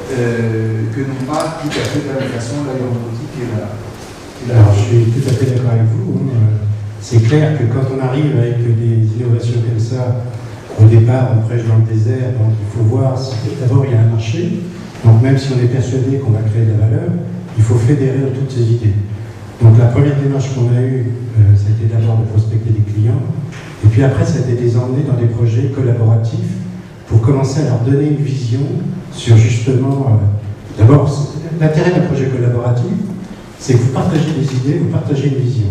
Speaker 9: que n'ont pas tout à fait de la même façon l'aéronautique et la...
Speaker 6: Alors, je suis tout à fait d'accord avec vous. C'est clair que quand on arrive avec des innovations comme ça, au départ, on prêche dans le désert, donc il faut voir si d'abord il y a un marché. Donc même si on est persuadé qu'on va créer de la valeur, il faut fédérer toutes ces idées. Donc la première démarche qu'on a eue, ça a été d'abord de prospecter des clients, et puis après, ça a été de les emmener dans des projets collaboratifs pour commencer à leur donner une vision sur justement... d'abord, l'intérêt d'un projet collaboratif, c'est que vous partagez des idées, vous partagez une vision.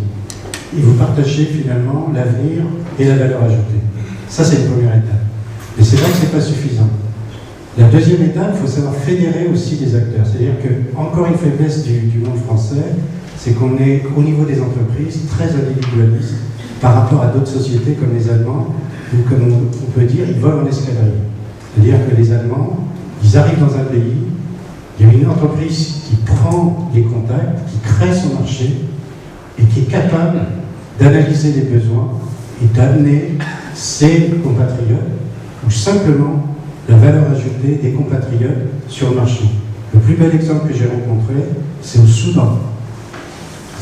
Speaker 6: Et vous partagez finalement l'avenir et la valeur ajoutée. Ça, c'est une première étape. Mais c'est vrai que ce n'est pas suffisant. La deuxième étape, il faut savoir fédérer aussi des acteurs. C'est-à-dire qu'encore une faiblesse du monde français, c'est qu'on est, au niveau des entreprises, très individualiste par rapport à d'autres sociétés comme les Allemands, ou comme on peut dire, ils volent en escadrille. C'est-à-dire que les Allemands, ils arrivent dans un pays, il y a une entreprise qui prend les contacts, qui crée son marché et qui est capable d'analyser les besoins et d'amener ses compatriotes ou simplement la valeur ajoutée des compatriotes sur le marché. Le plus bel exemple que j'ai rencontré, c'est au Soudan.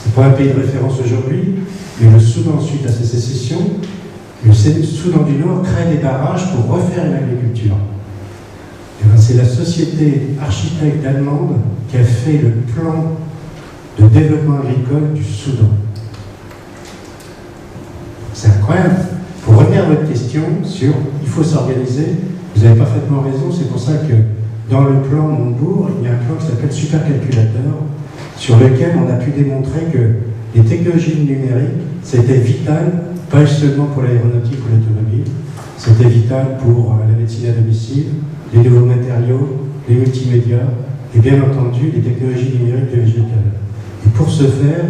Speaker 6: C'est pas un pays de référence aujourd'hui, mais le Soudan, suite à sa sécession, le Soudan du Nord crée des barrages pour refaire une agriculture. C'est la société architecte allemande qui a fait le plan de développement agricole du Soudan. C'est incroyable. Pour revenir à votre question sur il faut s'organiser, vous avez parfaitement raison, c'est pour ça que dans le plan Montebourg, il y a un plan qui s'appelle Supercalculateur, sur lequel on a pu démontrer que les technologies numériques, c'était vital pas seulement pour l'aéronautique ou l'automobile, c'était vital pour la médecine à domicile, les nouveaux matériaux, les multimédias et bien entendu les technologies numériques de végétal. Et pour ce faire,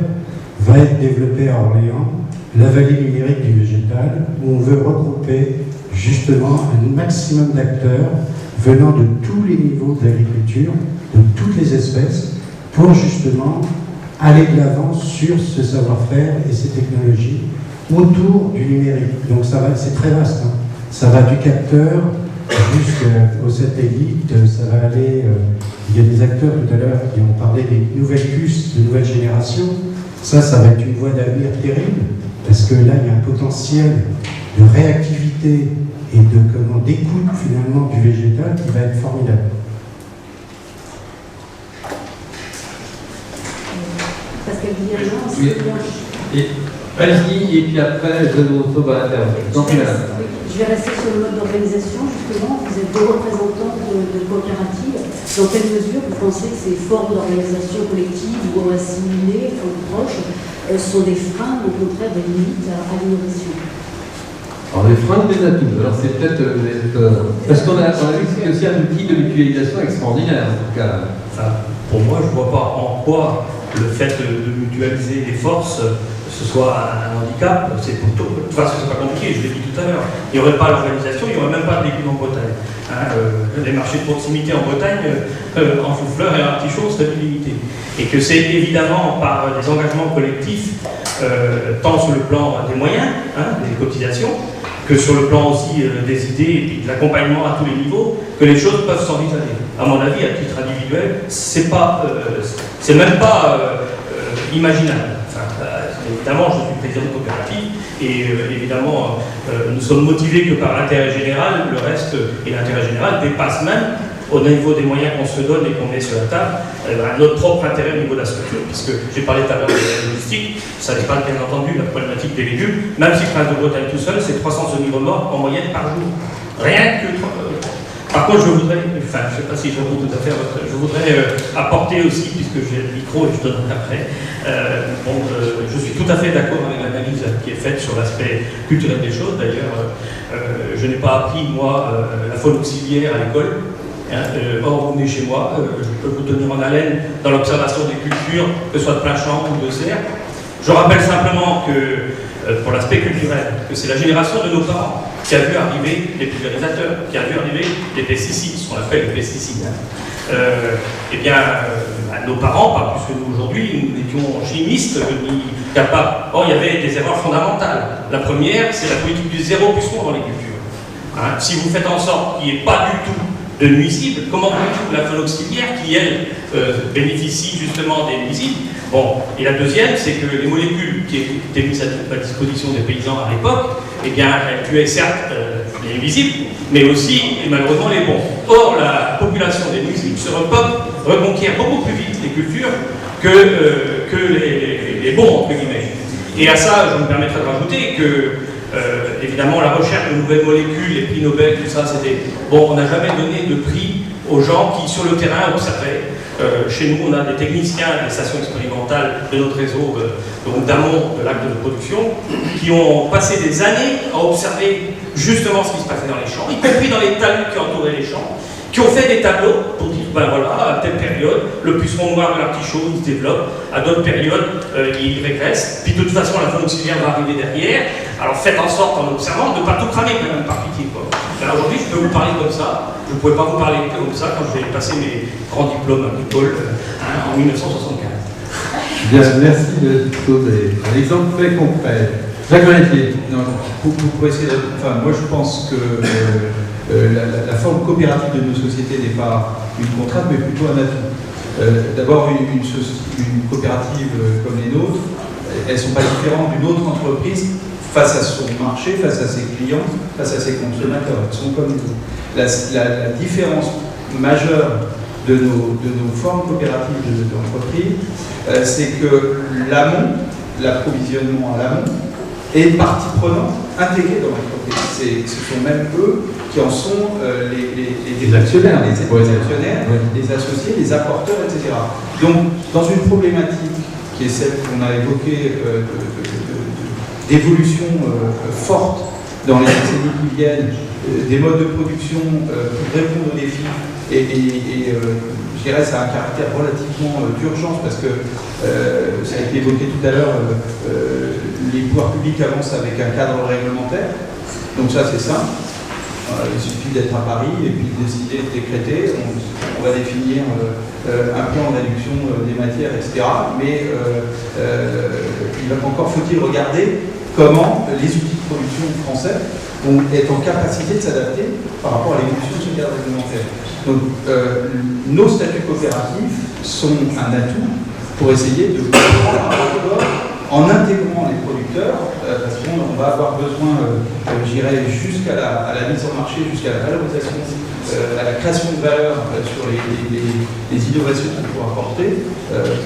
Speaker 6: va être développé à Orléans la vallée numérique du végétal, où on veut regrouper justement un maximum d'acteurs venant de tous les niveaux de l'agriculture, de toutes les espèces, pour justement aller de l'avant sur ce savoir-faire et ces technologies autour du numérique. Donc c'est très vaste, hein. Ça va du capteur jusqu'au satellite, ça va aller... il y a des acteurs tout à l'heure qui ont parlé des nouvelles puces de nouvelle génération. Ça va être une voie d'avenir terrible, parce que là, il y a un potentiel de réactivité et d'écoute finalement du végétal qui va être formidable.
Speaker 10: Pascal Guillermin,
Speaker 1: oui. Et allez-y, et puis après, je vous sauve à l'intervention.
Speaker 10: Je vais rester sur le mode d'organisation, justement. Vous êtes deux représentants de coopératives. Dans quelle mesure vous pensez que ces formes d'organisation collective ou assimilées, ou proches, sont des freins, ou au contraire des limites à l'innovation?
Speaker 1: Alors les freins, des atouts. Alors c'est peut-être... parce qu'on a vu que c'est aussi un outil de mutualisation extraordinaire, en tout cas.
Speaker 3: Enfin, pour moi, je ne vois pas en quoi le fait de mutualiser les forces ce soit un handicap, c'est plutôt... De toute façon, c'est pas compliqué, je l'ai dit tout à l'heure. Il n'y aurait pas l'organisation, il n'y aurait même pas de légumes en Bretagne. Hein, les marchés de proximité en Bretagne, en chou-fleur et en artichaut, seraient illimités. Et que c'est évidemment par des engagements collectifs, tant sur le plan des moyens, hein, des cotisations, que sur le plan aussi des idées et puis de l'accompagnement à tous les niveaux, que les choses peuvent s'envisager. À mon avis, à titre individuel, c'est même pas imaginable. Enfin, évidemment, je suis président de coopérative et évidemment, nous sommes motivés que par l'intérêt général. Le reste et l'intérêt général dépasse même, au niveau des moyens qu'on se donne et qu'on met sur la table, notre propre intérêt au niveau de la structure. Puisque j'ai parlé tout à l'heure de la logistique, ça n'est pas bien entendu la problématique des légumes. Même si le Prince de Bretagne tout seul, c'est 300 semi-remorques en moyenne par jour. Rien que... Par contre, je voudrais, enfin, je ne sais pas si je réponds tout à fait à votre... Je voudrais apporter aussi, puisque j'ai le micro et je donnerai après, je suis tout à fait d'accord avec l'analyse qui est faite sur l'aspect culturel des choses. D'ailleurs, je n'ai pas appris, moi, la faune auxiliaire à l'école. Or, vous venez chez moi, je peux vous tenir en haleine dans l'observation des cultures, que ce soit de plein champ ou de serre. Je rappelle simplement que, pour l'aspect culturel, que c'est la génération de nos parents qui a vu arriver les pulvérisateurs, qui a vu arriver les pesticides, ce qu'on appelle les pesticides. Eh bien, nos parents, pas plus que nous aujourd'hui, nous étions chimistes, ni capables. Or, il y avait des erreurs fondamentales. La première, c'est la politique du zéro puisson dans les cultures. Hein, si vous faites en sorte qu'il n'y ait pas du tout de nuisibles, comment voulez-vous la faune auxiliaire qui, elle, bénéficie justement des nuisibles? Bon, et la deuxième, c'est que les molécules qui étaient mises à disposition des paysans à l'époque, eh bien, elles tuaient certes les nuisibles, mais aussi, et malheureusement, les bons. Or, la population des nuisibles se reconquiert beaucoup plus vite les cultures que les bons, entre guillemets. Et à ça, je me permettrai de rajouter que évidemment, la recherche de nouvelles molécules, les prix Nobel, tout ça, c'était... Bon, on n'a jamais donné de prix aux gens qui, sur le terrain, observaient. Chez nous, on a des techniciens des stations expérimentales de notre réseau, donc d'amont de l'acte de production, qui ont passé des années à observer justement ce qui se passait dans les champs, y compris dans les talus qui entouraient les champs, qui ont fait des tableaux pour dire, ben voilà, à telle période, le puceron noir de l'artichaut, il se développe, à d'autres périodes, il régresse, puis de toute façon, la faune auxiliaire va arriver derrière. Alors faites en sorte, en observant, de ne pas tout cramer quand même, par pitié. Ben, aujourd'hui, je peux vous parler comme ça, je ne pouvais pas vous parler comme ça quand j'ai passé mes grands diplômes agricoles en 1975.
Speaker 1: Bien, merci de poser un exemple très concret. Jacques Valentin.
Speaker 2: Non, pour essayer de... Enfin, moi je pense que la forme coopérative de nos sociétés n'est pas une contrainte, mais plutôt un atout. D'abord, une coopérative comme les nôtres, elles ne sont pas différentes d'une autre entreprise face à son marché, face à ses clients, face à ses consommateurs. Elles sont comme nous. La différence majeure de nos formes coopératives d'entreprise, c'est que l'amont, l'approvisionnement à l'amont, est partie prenante intégrée dans l'entreprise. Ce sont même eux qui en sont les actionnaires, les associés, les apporteurs, etc. Donc, dans une problématique qui est celle qu'on a évoquée d'évolution forte dans les décennies qui viennent, des modes de production pour répondre aux défis, et je dirais ça a un caractère relativement d'urgence parce que ça a été évoqué tout à l'heure, les pouvoirs publics avancent avec un cadre réglementaire, donc ça c'est simple. Il suffit d'être à Paris et puis de décider de décréter, on va définir un plan de réduction des matières, etc. Mais encore faut-il regarder comment les outils de production français vont être en capacité de s'adapter par rapport à l'évolution de ce cadre réglementaire. Donc nos statuts coopératifs sont un atout pour essayer de prendre un accord en intégrant les producteurs, parce qu'on va avoir besoin, j'irai jusqu'à la mise en marché, jusqu'à la valorisation, à la création de valeur sur les innovations qu'on pourra apporter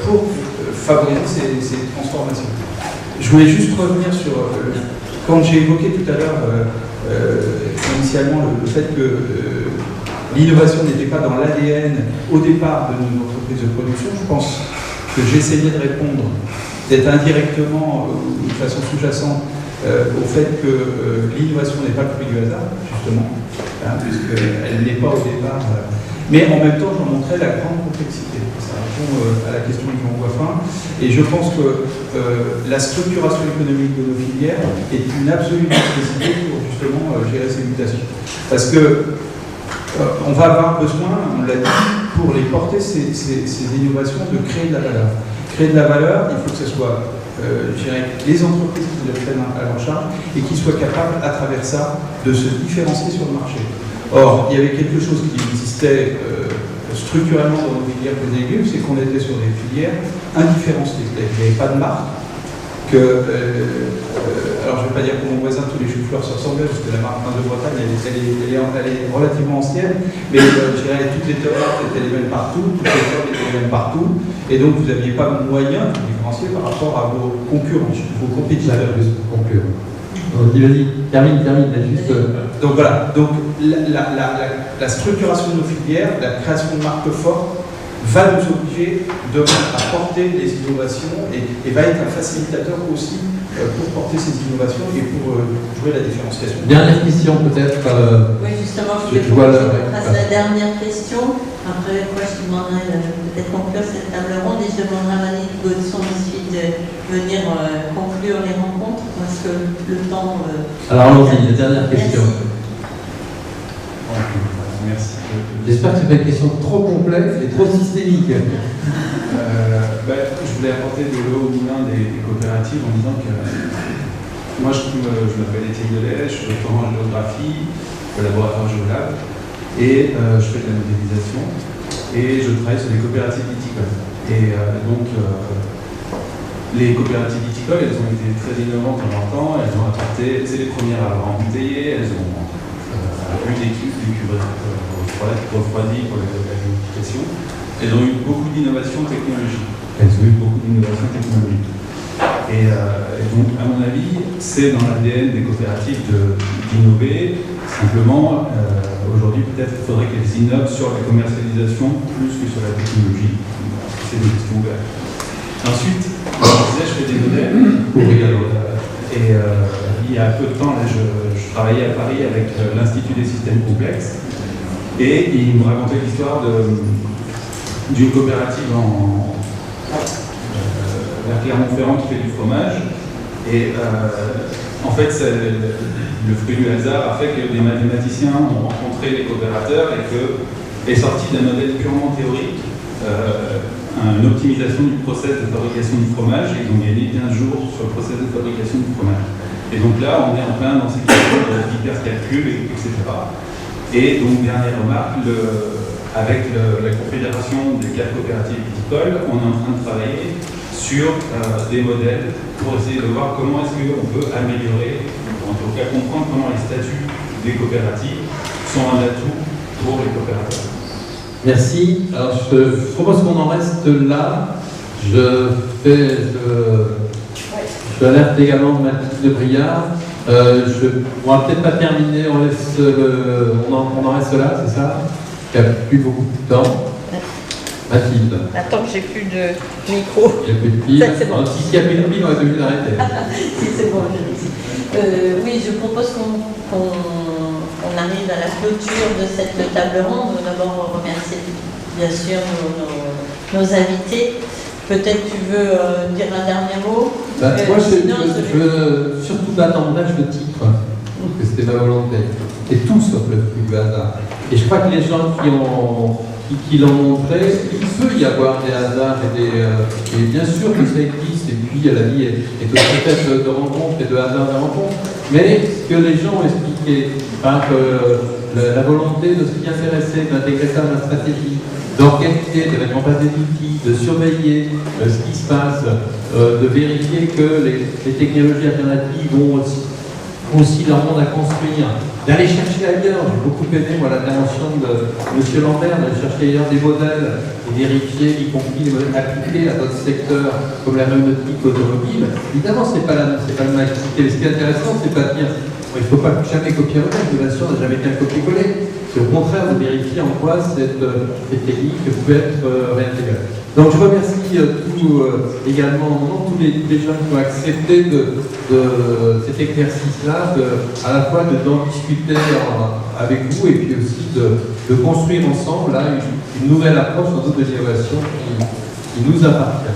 Speaker 2: pour favoriser ces transformations. Je voulais juste revenir sur, quand j'ai évoqué tout à l'heure initialement le fait que l'innovation n'était pas dans l'ADN au départ de nos entreprises de production, je pense que j'essayais de répondre d'être indirectement ou de façon sous-jacente au fait que l'innovation n'est pas le fruit du hasard, justement, puisqu'elle n'est pas au départ. Mais en même temps, j'en montrais la grande complexité. Ça répond à la question du Jean Boiffin. Et je pense que la structuration économique de nos filières est une absolue nécessité pour justement gérer ces mutations. Parce que on va avoir besoin, on l'a dit, pour les porter ces innovations, de créer de la valeur. Créer de la valeur, il faut que ce soit les entreprises qui le prennent à leur charge et qui soient capables, à travers ça, de se différencier sur le marché. Or, il y avait quelque chose qui existait structurellement dans nos filières de légumes, c'est qu'on était sur des filières indifférenciées. Il n'y avait pas de marque. Alors, je ne vais pas dire que mon voisin, tous les choux-fleurs se ressemblaient, parce que la marque de Bretagne, elle est relativement ancienne, mais je dirais toutes les tomates étaient les mêmes partout, toutes les pommes étaient les mêmes partout, et donc vous n'aviez pas moyen de vous différencier par rapport à vos concurrents, vos compétiteurs.
Speaker 1: Vas-y, termine, là, juste.
Speaker 2: Donc voilà, donc la structuration de nos filières, la création de marques fortes, va nous obliger à porter les innovations et va être un facilitateur aussi pour porter ces innovations et pour jouer la différenciation.
Speaker 1: Dernière question peut-être.
Speaker 11: Oui, justement, je vais passer à la dernière question. Après, moi, je demanderai peut-être conclure cette table ronde et je demanderai à Monique Godson aussi de venir conclure les rencontres parce que le temps.
Speaker 1: Alors allons-y, la dernière question.
Speaker 12: Merci.
Speaker 1: J'espère que ce n'est pas une question trop complexe et trop systémique.
Speaker 12: Je voulais apporter de l'eau au moulin des coopératives en disant que moi je m'appelle Étienne Delay, je suis doctorant en géographie au laboratoire Géolab et je fais de la modélisation et je travaille sur les coopératives viticoles. Et donc les coopératives viticoles, elles ont été très innovantes en leur temps, elles ont apporté, c'est les premières à avoir embouteillé, elles ont eu des cuvées refroidies pour la vinification. Elles ont eu beaucoup d'innovations technologiques. Et donc, à mon avis, c'est dans l'ADN des coopératives d'innover. Simplement, aujourd'hui, peut-être qu'il faudrait qu'elles innovent sur la commercialisation plus que sur la technologie. C'est des questions ouvertes. Ensuite, je disais, je fais des modèles. Et il y a peu de temps, là, je travaillais à Paris avec l'Institut des systèmes complexes. Et il me racontait l'histoire d'une coopérative vers Clermont-Ferrand qui fait du fromage. Et en fait, le fruit du hasard a fait que des mathématiciens ont rencontré les coopérateurs et que est sorti d'un modèle purement théorique une optimisation du process de fabrication du fromage et ils ont gagné 15 jours sur le process de fabrication du fromage. Et donc là, on est en plein dans ces questions d'hypercalcul, etc. Et donc, dernière remarque, avec la Confédération des 4 coopératives viticoles, on est en train de travailler sur des modèles pour essayer de voir comment est-ce qu'on peut améliorer, ou en tout cas comprendre comment les statuts des coopératives sont un atout pour les coopérateurs.
Speaker 1: Merci. Alors, je propose qu'on en reste là. Je alerte également Mathilde de Briard. On ne va peut-être pas terminer, on en reste là, c'est ça? Il n'y a plus beaucoup de temps. Mathilde.
Speaker 11: Attends que j'ai plus de micro.
Speaker 1: Il n'y a plus de pile.
Speaker 11: Ça, c'est bon.
Speaker 1: S'il y a plus de pile, on est obligé d'arrêter.
Speaker 11: Si, c'est bon, je l'ai. Oui, je propose qu'on arrive à la clôture de cette table ronde. D'abord, remercier bien sûr nos invités. Peut-être tu veux dire un dernier mot.
Speaker 1: Moi, je veux surtout battre en brèche le titre, parce que c'était ma volonté. Et tout sauf le fruit du hasard. Et je crois que les gens qui l'ont montré, il peut y avoir des hasards et bien sûr que ça existe. Et puis la vie est aussi faite de rencontres et de hasards de rencontres. Mais ce que les gens ont expliqué par la volonté de s'y intéresser, d'intégrer ça dans la stratégie, d'organiser, de mettre en place des outils, de surveiller ce qui se passe, de vérifier que les technologies alternatives ont aussi leur monde à construire, d'aller chercher ailleurs. J'ai beaucoup aimé l'intervention de M. Lambert, d'aller chercher ailleurs des modèles et vérifier, y compris les modèles appliqués à d'autres secteurs comme l'aéronautique, automobile. Évidemment, ce n'est pas la même activité. Mais ce qui est intéressant, c'est pas de dire il ne faut pas jamais copier un modèle. L'innovation n'a jamais été un copier-coller. C'est au contraire de vérifier en quoi cette technique peut être réintégrée. Donc je remercie également tous les gens qui ont accepté de cet exercice-là, à la fois d'en discuter avec vous et puis aussi de construire ensemble là, une nouvelle approche sans doute de l'innovation qui nous appartient.